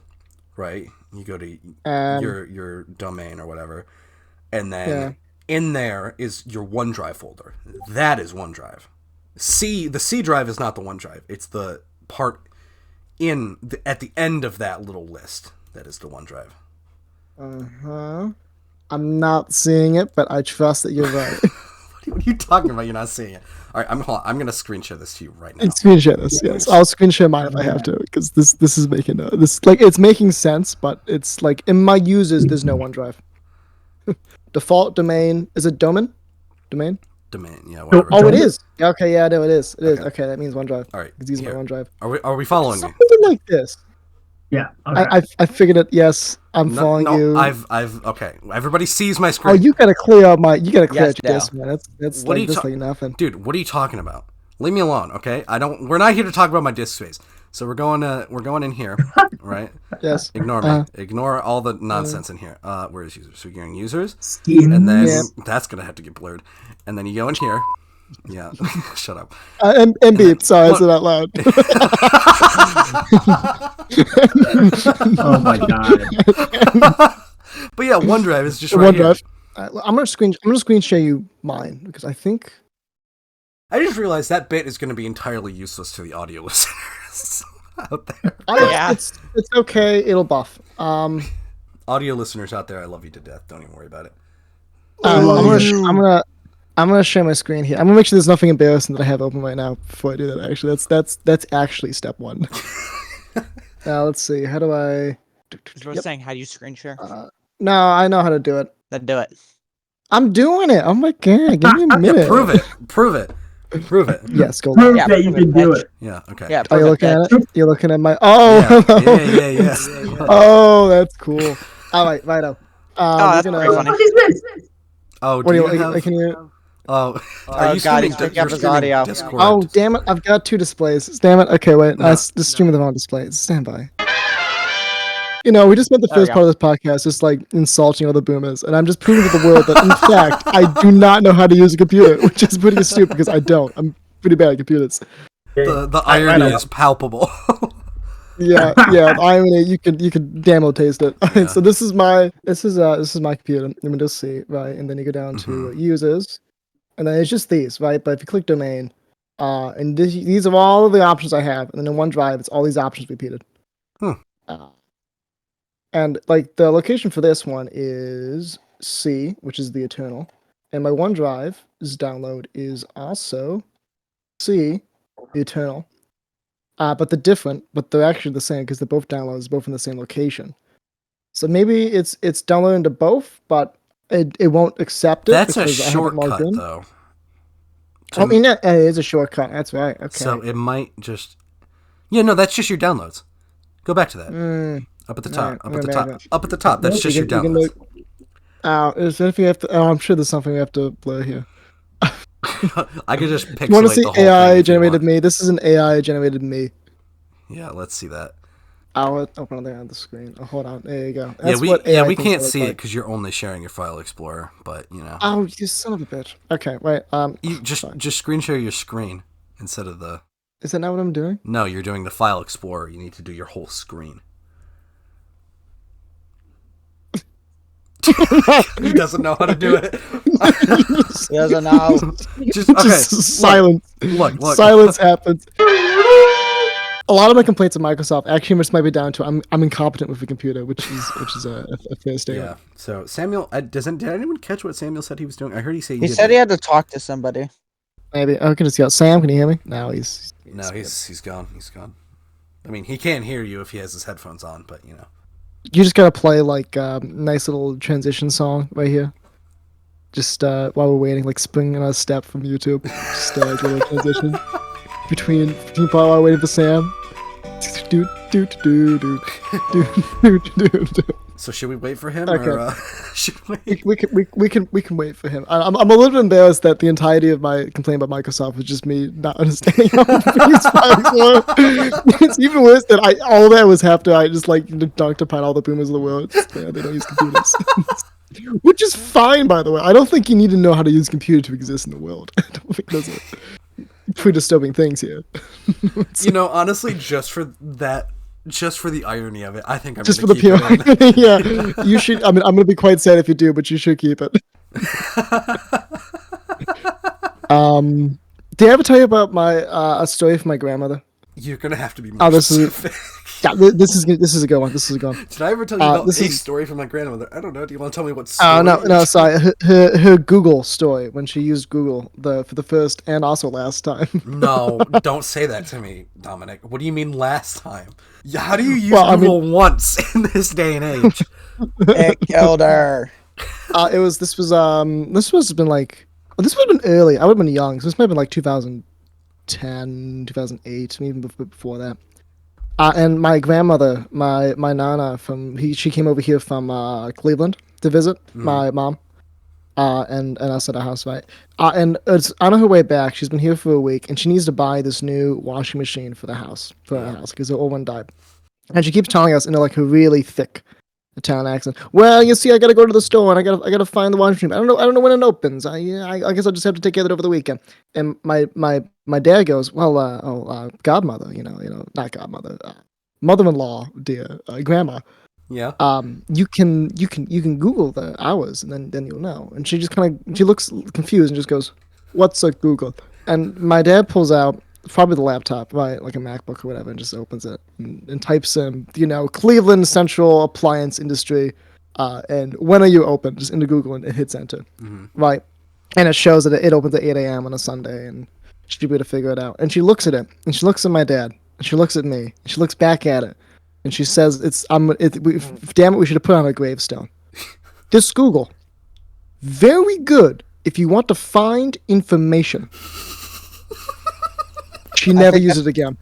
Speaker 2: right? You go to your domain or whatever, and then in there is your OneDrive folder. That is OneDrive. The C drive is not the OneDrive. It's the part at the end of that little list. That is the OneDrive.
Speaker 3: I'm not seeing it, but I trust that you're right.
Speaker 2: What are you talking about? You're not seeing it. All right, I'm gonna screen share this to you right now.
Speaker 3: Screen share this, yes. I'll screen share mine if I have to, because this is making it's making sense, but it's like in my users there's no OneDrive. Default domain is it domain? Domain, yeah. Whatever.
Speaker 6: Oh,
Speaker 3: it is. Okay, yeah, no, it is. It is. Okay, that means OneDrive.
Speaker 2: All right,
Speaker 3: because these are my OneDrive.
Speaker 2: Are we following you?
Speaker 3: Something like this.
Speaker 6: Yeah. Okay.
Speaker 3: I figured it. Yes, I'm following you.
Speaker 2: I've okay. Everybody sees my screen.
Speaker 3: Oh, you gotta clear out my. You gotta clear out your
Speaker 5: Yes,
Speaker 3: disk, man. That's
Speaker 2: What are
Speaker 3: like
Speaker 2: you
Speaker 3: this like nothing.
Speaker 2: Dude, what are you talking about? Leave me alone, okay? We're not here to talk about my disk space. So we're going in here, right?
Speaker 3: Yes.
Speaker 2: Ignore me. Ignore all the nonsense in here. Where is users? So you're going users,
Speaker 6: Skins.
Speaker 2: and then that's gonna have to get blurred. And then you go in here. Yeah, shut up.
Speaker 3: And beep. Sorry, I said that loud.
Speaker 6: Oh my god.
Speaker 2: But yeah, OneDrive is just right
Speaker 3: OneDrive.
Speaker 2: here.
Speaker 3: I'm gonna screen share you mine because I think
Speaker 2: I just realized that bit is going to be entirely useless to the audio listeners out there.
Speaker 3: it's okay. It'll buff.
Speaker 2: Audio listeners out there, I love you to death. Don't even worry about it.
Speaker 3: I'm gonna share my screen here. I'm gonna make sure there's nothing embarrassing that I have open right now before I do that. Actually, that's actually step one. Now let's see. How do I?
Speaker 5: You're saying how do you screen share?
Speaker 3: No, I know how to do it.
Speaker 5: Then do it.
Speaker 3: I'm doing it. Oh my god, give me a minute.
Speaker 2: Yeah, prove it.
Speaker 3: Yes, go.
Speaker 6: Prove
Speaker 5: Yeah,
Speaker 6: that you can do it.
Speaker 2: Yeah. Okay.
Speaker 5: Yeah.
Speaker 3: Are you looking at
Speaker 5: it?
Speaker 3: it? You're looking at my. Oh.
Speaker 2: Yeah.
Speaker 3: Oh, that's cool. All right, righto.
Speaker 5: That's very funny.
Speaker 6: What is this?
Speaker 2: Oh,
Speaker 3: What
Speaker 2: do
Speaker 3: do
Speaker 2: you
Speaker 3: you
Speaker 2: have?
Speaker 3: can you?
Speaker 2: Oh,
Speaker 5: Oh, God, he's picking up his audio.
Speaker 2: Discord.
Speaker 3: Oh, damn it! I've got two displays. Damn it. Okay, wait. Let's just stream them on display. Stand by. You know, we just spent the
Speaker 5: There we
Speaker 3: first part of this podcast just like insulting other boomers, and I'm just proving to the world that in fact I do not know how to use a computer, which is pretty stupid because I don't. I'm pretty bad at computers.
Speaker 2: The irony is palpable.
Speaker 3: Yeah. I mean, you could damn well taste it. All right, so this is my computer. Windows C, right? And then you go down to users, and then it's just these, right? But if you click domain, and these are all of the options I have, and then in OneDrive, it's all these options repeated. And like the location for this one is C, which is the Eternal. And my OneDrive's download is also C, the Eternal. But they're different, but they're actually the same because they're both downloads, both in the same location. So maybe it's downloading to both, but it won't accept it.
Speaker 2: That's a
Speaker 3: because I haven't logged
Speaker 2: shortcut,
Speaker 3: in.
Speaker 2: though.
Speaker 3: I mean, it is a shortcut. That's right. Okay.
Speaker 2: So it might just... Yeah, no, that's just your downloads. Go back to that. Up at the top.
Speaker 3: Alright,
Speaker 2: Up at the
Speaker 3: maybe.
Speaker 2: top. Up at the top. That's just your downloads.
Speaker 3: Is there anything you have to? Oh, I'm sure there's something we have to blur here.
Speaker 2: I could just pixelate
Speaker 3: You want to see
Speaker 2: the whole thing
Speaker 3: AI
Speaker 2: if you
Speaker 3: generated
Speaker 2: want.
Speaker 3: me? This is an AI generated me.
Speaker 2: Yeah, let's see that.
Speaker 3: I'll open it there on the screen. Oh, hold on. There you go.
Speaker 2: Yeah,
Speaker 3: That's what AI
Speaker 2: we
Speaker 3: thinks
Speaker 2: can't
Speaker 3: I look
Speaker 2: see it
Speaker 3: like.
Speaker 2: because you're only sharing your file explorer. But you know,
Speaker 3: Oh, you son of a bitch. Okay, wait.
Speaker 2: you just screen share your screen instead of the.
Speaker 3: Is that not what I'm doing?
Speaker 2: No, you're doing the file explorer. You need to do your whole screen. He doesn't know how to do it.
Speaker 5: He doesn't know.
Speaker 2: Just okay.
Speaker 3: Just silence.
Speaker 2: Look.
Speaker 3: Silence happens. A lot of my complaints of Microsoft actually might be down to I'm incompetent with the computer, which is a fair statement.
Speaker 2: Yeah. So Samuel, did anyone catch what Samuel said he was doing? I heard he say
Speaker 5: He said he had to talk to somebody.
Speaker 3: Maybe I can just yell, Sam, can you hear me? No, he's
Speaker 2: gone. He's gone. I mean, he can't hear you if he has his headphones on, but you know.
Speaker 3: You just gotta play like nice little transition song right here. Just while we're waiting, like spring on a step from YouTube. Just like a little transition between while we're waiting for Sam.
Speaker 2: So should we wait for him,
Speaker 3: Okay.
Speaker 2: or should we?
Speaker 3: We can wait for him. I'm a little bit embarrassed that the entirety of my complaint about Microsoft was just me not understanding how these files work. It's even worse that all that was after I just like dunked upon all the boomers of the world. They don't use computers, which is fine, by the way. I don't think you need to know how to use a computer to exist in the world. I don't think those are pretty disturbing things here.
Speaker 2: You know, honestly, just for the irony of it, I think I'm
Speaker 3: Just for
Speaker 2: gonna
Speaker 3: the
Speaker 2: keep it in.
Speaker 3: pure, yeah. You should. I mean, I'm gonna be quite sad if you do, but you should keep it. Did I ever tell you about my a story from my grandmother?
Speaker 2: You're gonna have to be more
Speaker 3: Oh, this is
Speaker 2: specific.
Speaker 3: yeah. This is a good one. This is a good one.
Speaker 2: Did I ever tell you about
Speaker 3: this
Speaker 2: a
Speaker 3: is-
Speaker 2: story from my grandmother? I don't know. Do you want to tell me what story?
Speaker 3: Oh no, sorry. Her Google story when she used Google for the first and also last time.
Speaker 2: No, don't say that to me, Dominic. What do you mean last time? Yeah, how do you use
Speaker 3: Well, I
Speaker 2: Google once in this day and age?
Speaker 5: It killed her.
Speaker 3: This must have been like, well, this would have been early. I would have been young. So this might have been like 2010, 2008, maybe before that. And my grandmother, my nana she came over here from Cleveland to visit my mom, and us at our house, right? And it's on her way back. She's been here for a week, and she needs to buy this new washing machine for our house because the old one died. And she keeps telling us in like a really thick Italian accent. Well, you see, I gotta go to the store and I gotta find the washing machine. I don't know when it opens. I guess I'll just have to take care of it over the weekend. And my dad goes, well, godmother, not godmother, mother-in-law, dear grandma.
Speaker 2: Yeah.
Speaker 3: You can Google the hours and then you'll know. And she just she looks confused and just goes, what's a Google? And my dad pulls out probably the laptop, right, like a MacBook or whatever, and just opens it and types in, Cleveland Central Appliance Industry, and when are you open? Just into Google and it hits enter, right, and it shows that it opens at 8 a.m. on a Sunday, and she'd be able to figure it out. And she looks at it, and she looks at my dad, and she looks at me, and she looks back at it, and she says, damn it, we should have put on a gravestone. This Google, very good if you want to find information. She never used it again.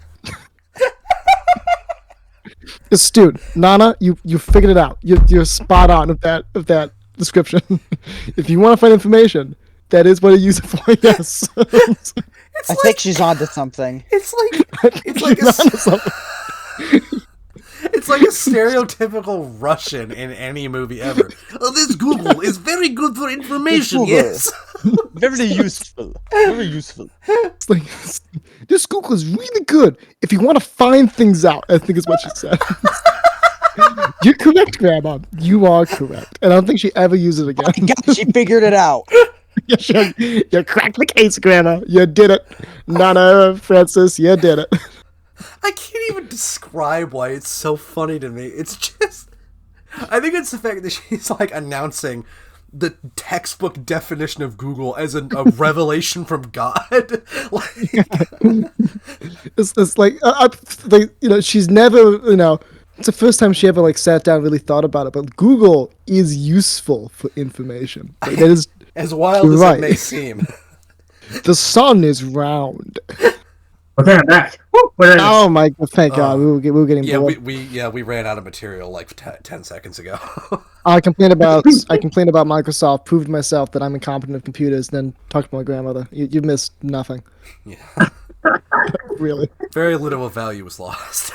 Speaker 3: Astute, Nana, you figured it out. You're spot on of that description. If you want to find information, that is what I use it for. Yes.
Speaker 5: I think she's onto something.
Speaker 2: It's like a stereotypical Russian in any movie ever. Oh, this Google is very good for information.
Speaker 5: Google.
Speaker 2: Yes.
Speaker 5: Very useful. Very useful.
Speaker 3: It's like, this Google is really good if you want to find things out. I think is what she said. You're correct, Grandma. You are correct. And I don't think she ever used it again.
Speaker 5: God, she figured it out.
Speaker 3: You cracked the case, Grandma. You did it. Nana, Francis, you did it.
Speaker 2: I can't even describe why it's so funny to me. It's just I think it's the fact that she's like announcing the textbook definition of Google as a revelation from God. Like,
Speaker 3: It's like, she's never, it's the first time she ever like sat down and really thought about it. But Google is useful for information. Like, that is
Speaker 2: as wild as it may seem.
Speaker 3: The sun is round.
Speaker 6: Okay, I'm back.
Speaker 3: Oh my god! Thank God, we were getting bored.
Speaker 2: we ran out of material like 10 seconds ago.
Speaker 3: I complained about Microsoft, proved to myself that I'm incompetent with computers, and then talked to my grandmother. You missed nothing.
Speaker 2: Yeah,
Speaker 3: really.
Speaker 2: Very little of value was lost.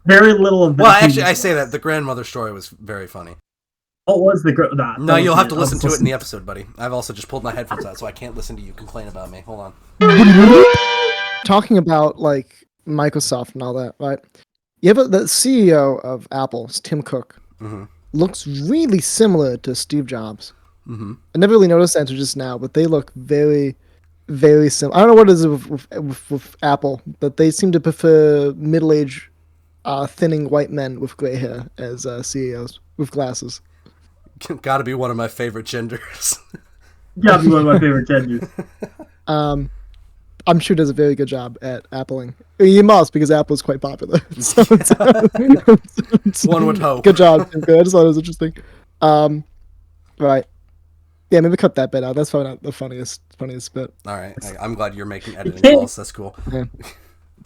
Speaker 6: Very little of.
Speaker 2: Well, actually, I say that the grandmother story was very funny.
Speaker 6: What was the
Speaker 2: No, you'll have to listen to it in the episode, buddy. I've also just pulled my headphones out, so I can't listen to you complain about me. Hold on.
Speaker 3: Talking about like Microsoft and all that, right? The CEO of Apple, Tim Cook, looks really similar to Steve Jobs. I never really noticed that until just now, but they look very, very similar. I don't know what it is with Apple, but they seem to prefer middle-aged, thinning white men with gray hair as CEOs with glasses.
Speaker 2: Gotta be one of my favorite genders.
Speaker 6: Gotta be one of my favorite genders.
Speaker 3: I'm sure he does a very good job at Appling. He must, because Apple is quite popular. So
Speaker 2: one would hope.
Speaker 3: Good job. Good. I just thought it was interesting. Right. Yeah, maybe cut that bit out. That's probably not the funniest bit.
Speaker 2: All right. I'm glad you're making editing calls. That's cool.
Speaker 3: Yeah.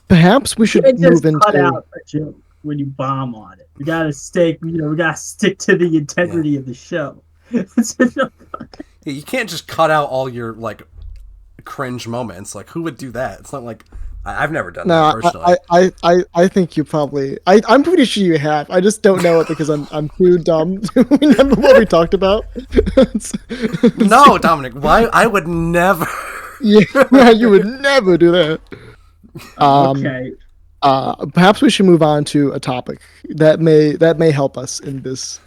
Speaker 3: Perhaps we should move into.
Speaker 6: Cut out a joke when you bomb on it. We gotta stick. We gotta stick to the integrity of the show.
Speaker 2: You can't just cut out all your like cringe moments. Like, who would do that? It's not like I've never done that personally.
Speaker 3: I think you probably. I'm pretty sure you have. I just don't know it because I'm too dumb to remember what we talked about.
Speaker 2: No, Dominic. Why? I would never.
Speaker 3: Yeah, you would never do that.
Speaker 6: Okay.
Speaker 3: Perhaps we should move on to a topic that may help us in this.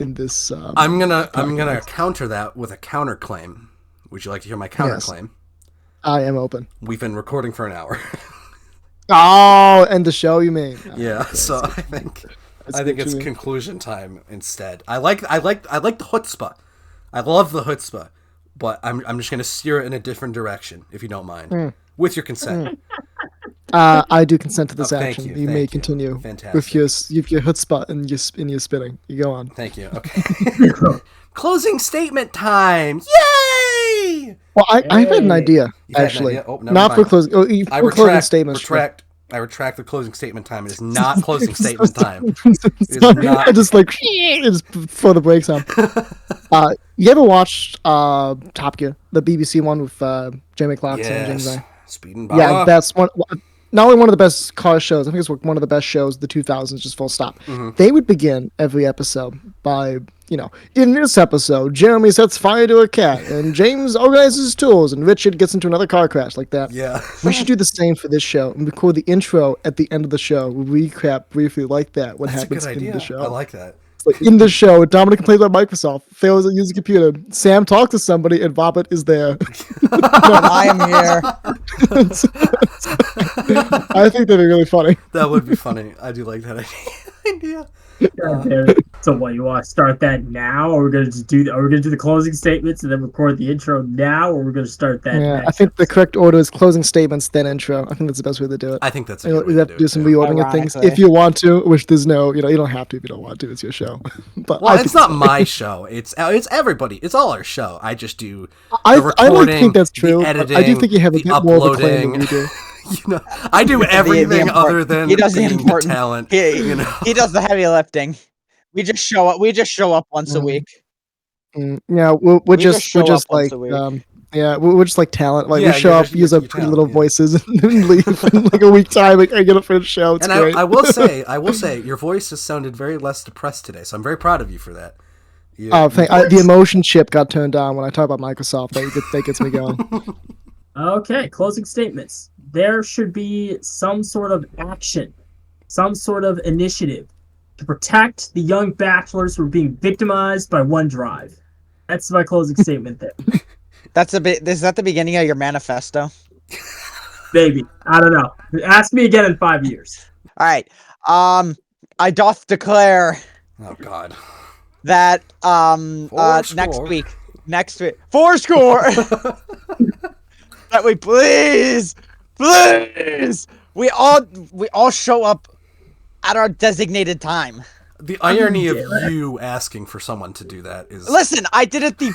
Speaker 2: I'm gonna counter that with a counterclaim. Would you like to hear my counterclaim? Yes.
Speaker 3: I am open.
Speaker 2: We've been recording for an hour.
Speaker 3: Oh, and the show, you mean?
Speaker 2: Yeah. Okay, so I think it's conclusion time instead. I like the chutzpah. I love the chutzpah, but I'm just gonna steer it in a different direction if you don't mind, with your consent.
Speaker 3: I do consent to this action.
Speaker 2: You
Speaker 3: may continue.
Speaker 2: Fantastic.
Speaker 3: With your chutzpah and your spitting. You go on.
Speaker 2: Thank you. Okay. Closing statement time! Yay!
Speaker 3: Well, I had an idea, actually.
Speaker 2: Oh,
Speaker 3: not for closing. Closing statements.
Speaker 2: I retract the closing statement time. It is not closing statement time. It is not.
Speaker 3: I just like just throw the brakes on. You ever watched Top Gear, the BBC one with Jamie Clarkson and James Ryan?
Speaker 2: Speed and Baba.
Speaker 3: Yeah, that's one. Not only one of the best car shows, I think it's one of the best shows of the 2000s, just full stop. They would begin every episode by, in this episode, Jeremy sets fire to a cat, and James organizes his tools, and Richard gets into another car crash, like that.
Speaker 2: Yeah.
Speaker 3: We should do the same for this show, and record the intro at the end of the show. We'll recap briefly like that, what happens in the show.
Speaker 2: I like that.
Speaker 3: Like in the show, Dominic complains about Microsoft, fails at using a computer. Sam talks to somebody, and Robert is there.
Speaker 5: I am here.
Speaker 3: I think that'd be really funny.
Speaker 2: That would be funny. I do like that idea.
Speaker 6: So what, you want to start that now, or we're gonna do the closing statements and then record the intro now, or we're gonna start that?
Speaker 3: Yeah, I think the correct order is closing statements then intro. I think that's the best way to do it.
Speaker 2: I think that's.
Speaker 3: We have to do some reordering of things if you want to, which there's no, you don't have to if you don't want to. It's your show. But
Speaker 2: it's not my show. It's everybody. It's all our show. I just do the
Speaker 3: I
Speaker 2: recording,
Speaker 3: think that's true.
Speaker 2: the editing,
Speaker 3: I do think you have a bit
Speaker 2: uploading.
Speaker 3: more of a claim than we do.
Speaker 2: I do everything other than
Speaker 5: he does the important
Speaker 2: talent.
Speaker 5: He does the heavy lifting. We just show up once a week.
Speaker 3: Yeah, we're just like we're just like talent. Like we show up, use our pretty little voices, and then leave in like a week time. Like I get up for the show. It's great.
Speaker 2: I will say, your voice has sounded very less depressed today. So I'm very proud of you for that.
Speaker 3: The emotion chip got turned on when I talk about Microsoft. That gets me going.
Speaker 6: Okay, closing statements. There should be some sort of action, some sort of initiative to protect the young bachelors from being victimized by OneDrive. That's my closing statement there.
Speaker 5: Is that the beginning of your manifesto?
Speaker 6: Maybe. I don't know. Ask me again in 5 years.
Speaker 5: All right. I doth declare.
Speaker 2: Oh God.
Speaker 5: that next week, fourscore. That we please, we all show up at our designated time.
Speaker 2: The irony of you asking for someone to do that is...
Speaker 5: Listen, I did it the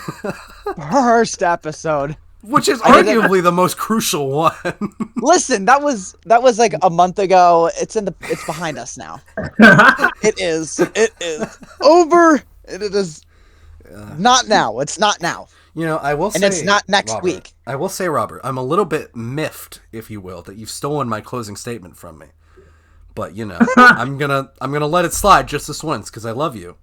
Speaker 5: first episode.
Speaker 2: Which is arguably the most crucial one.
Speaker 5: Listen, that was like a month ago. It's behind us now. It is over. It is not now. It's not now.
Speaker 2: You know, I will say...
Speaker 5: And it's not next
Speaker 2: Robert,
Speaker 5: week.
Speaker 2: I will say, Robert, I'm a little bit miffed, if you will, that you've stolen my closing statement from me. But, you know, I'm gonna let it slide just this once, because I love you.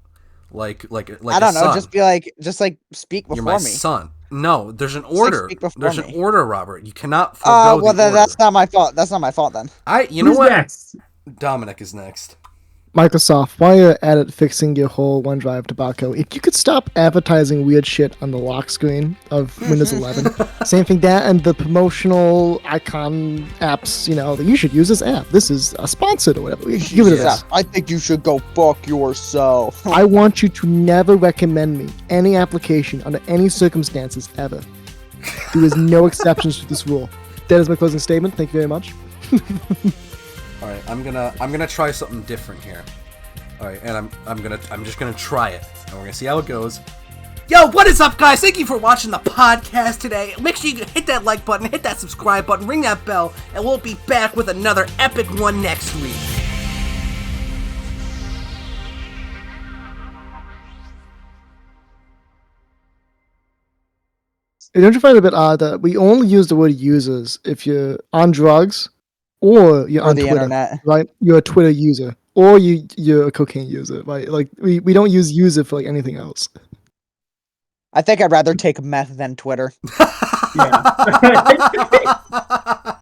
Speaker 2: Like
Speaker 5: I don't know, just speak before
Speaker 2: You're my
Speaker 5: me.
Speaker 2: son. No, there's an order. There's an order, Robert. You cannot forego
Speaker 5: well,
Speaker 2: the
Speaker 5: then
Speaker 2: order.
Speaker 5: that's not my fault. That's not my fault then.
Speaker 2: You know
Speaker 6: Who's
Speaker 2: what?
Speaker 6: next?
Speaker 2: Dominic is next.
Speaker 3: Microsoft, while you're at it fixing your whole OneDrive tobacco, if you could stop advertising weird shit on the lock screen of Windows 11. Same thing that and the promotional icon apps, you know, that you should use this app. This is sponsored or whatever. Give it a this.
Speaker 5: I think you should go fuck yourself.
Speaker 3: I want you to never recommend me any application under any circumstances ever. There is no exceptions to this rule. That is my closing statement. Thank you very much.
Speaker 2: All right, I'm gonna try something different here. All right, and I'm just gonna try it, and we're gonna see how it goes. Yo, what is up, guys? Thank you for watching the podcast today. Make sure you hit that like button, hit that subscribe button, ring that bell, and we'll be back with another epic one next week.
Speaker 3: Don't you find it a bit odd that we only use the word users if you're on drugs or you're on
Speaker 5: the
Speaker 3: Twitter,
Speaker 5: internet.
Speaker 3: right? You're a Twitter user or you're a cocaine user, right? Like we don't use user for like anything else.
Speaker 5: I think I'd rather take meth than Twitter.
Speaker 6: Yeah.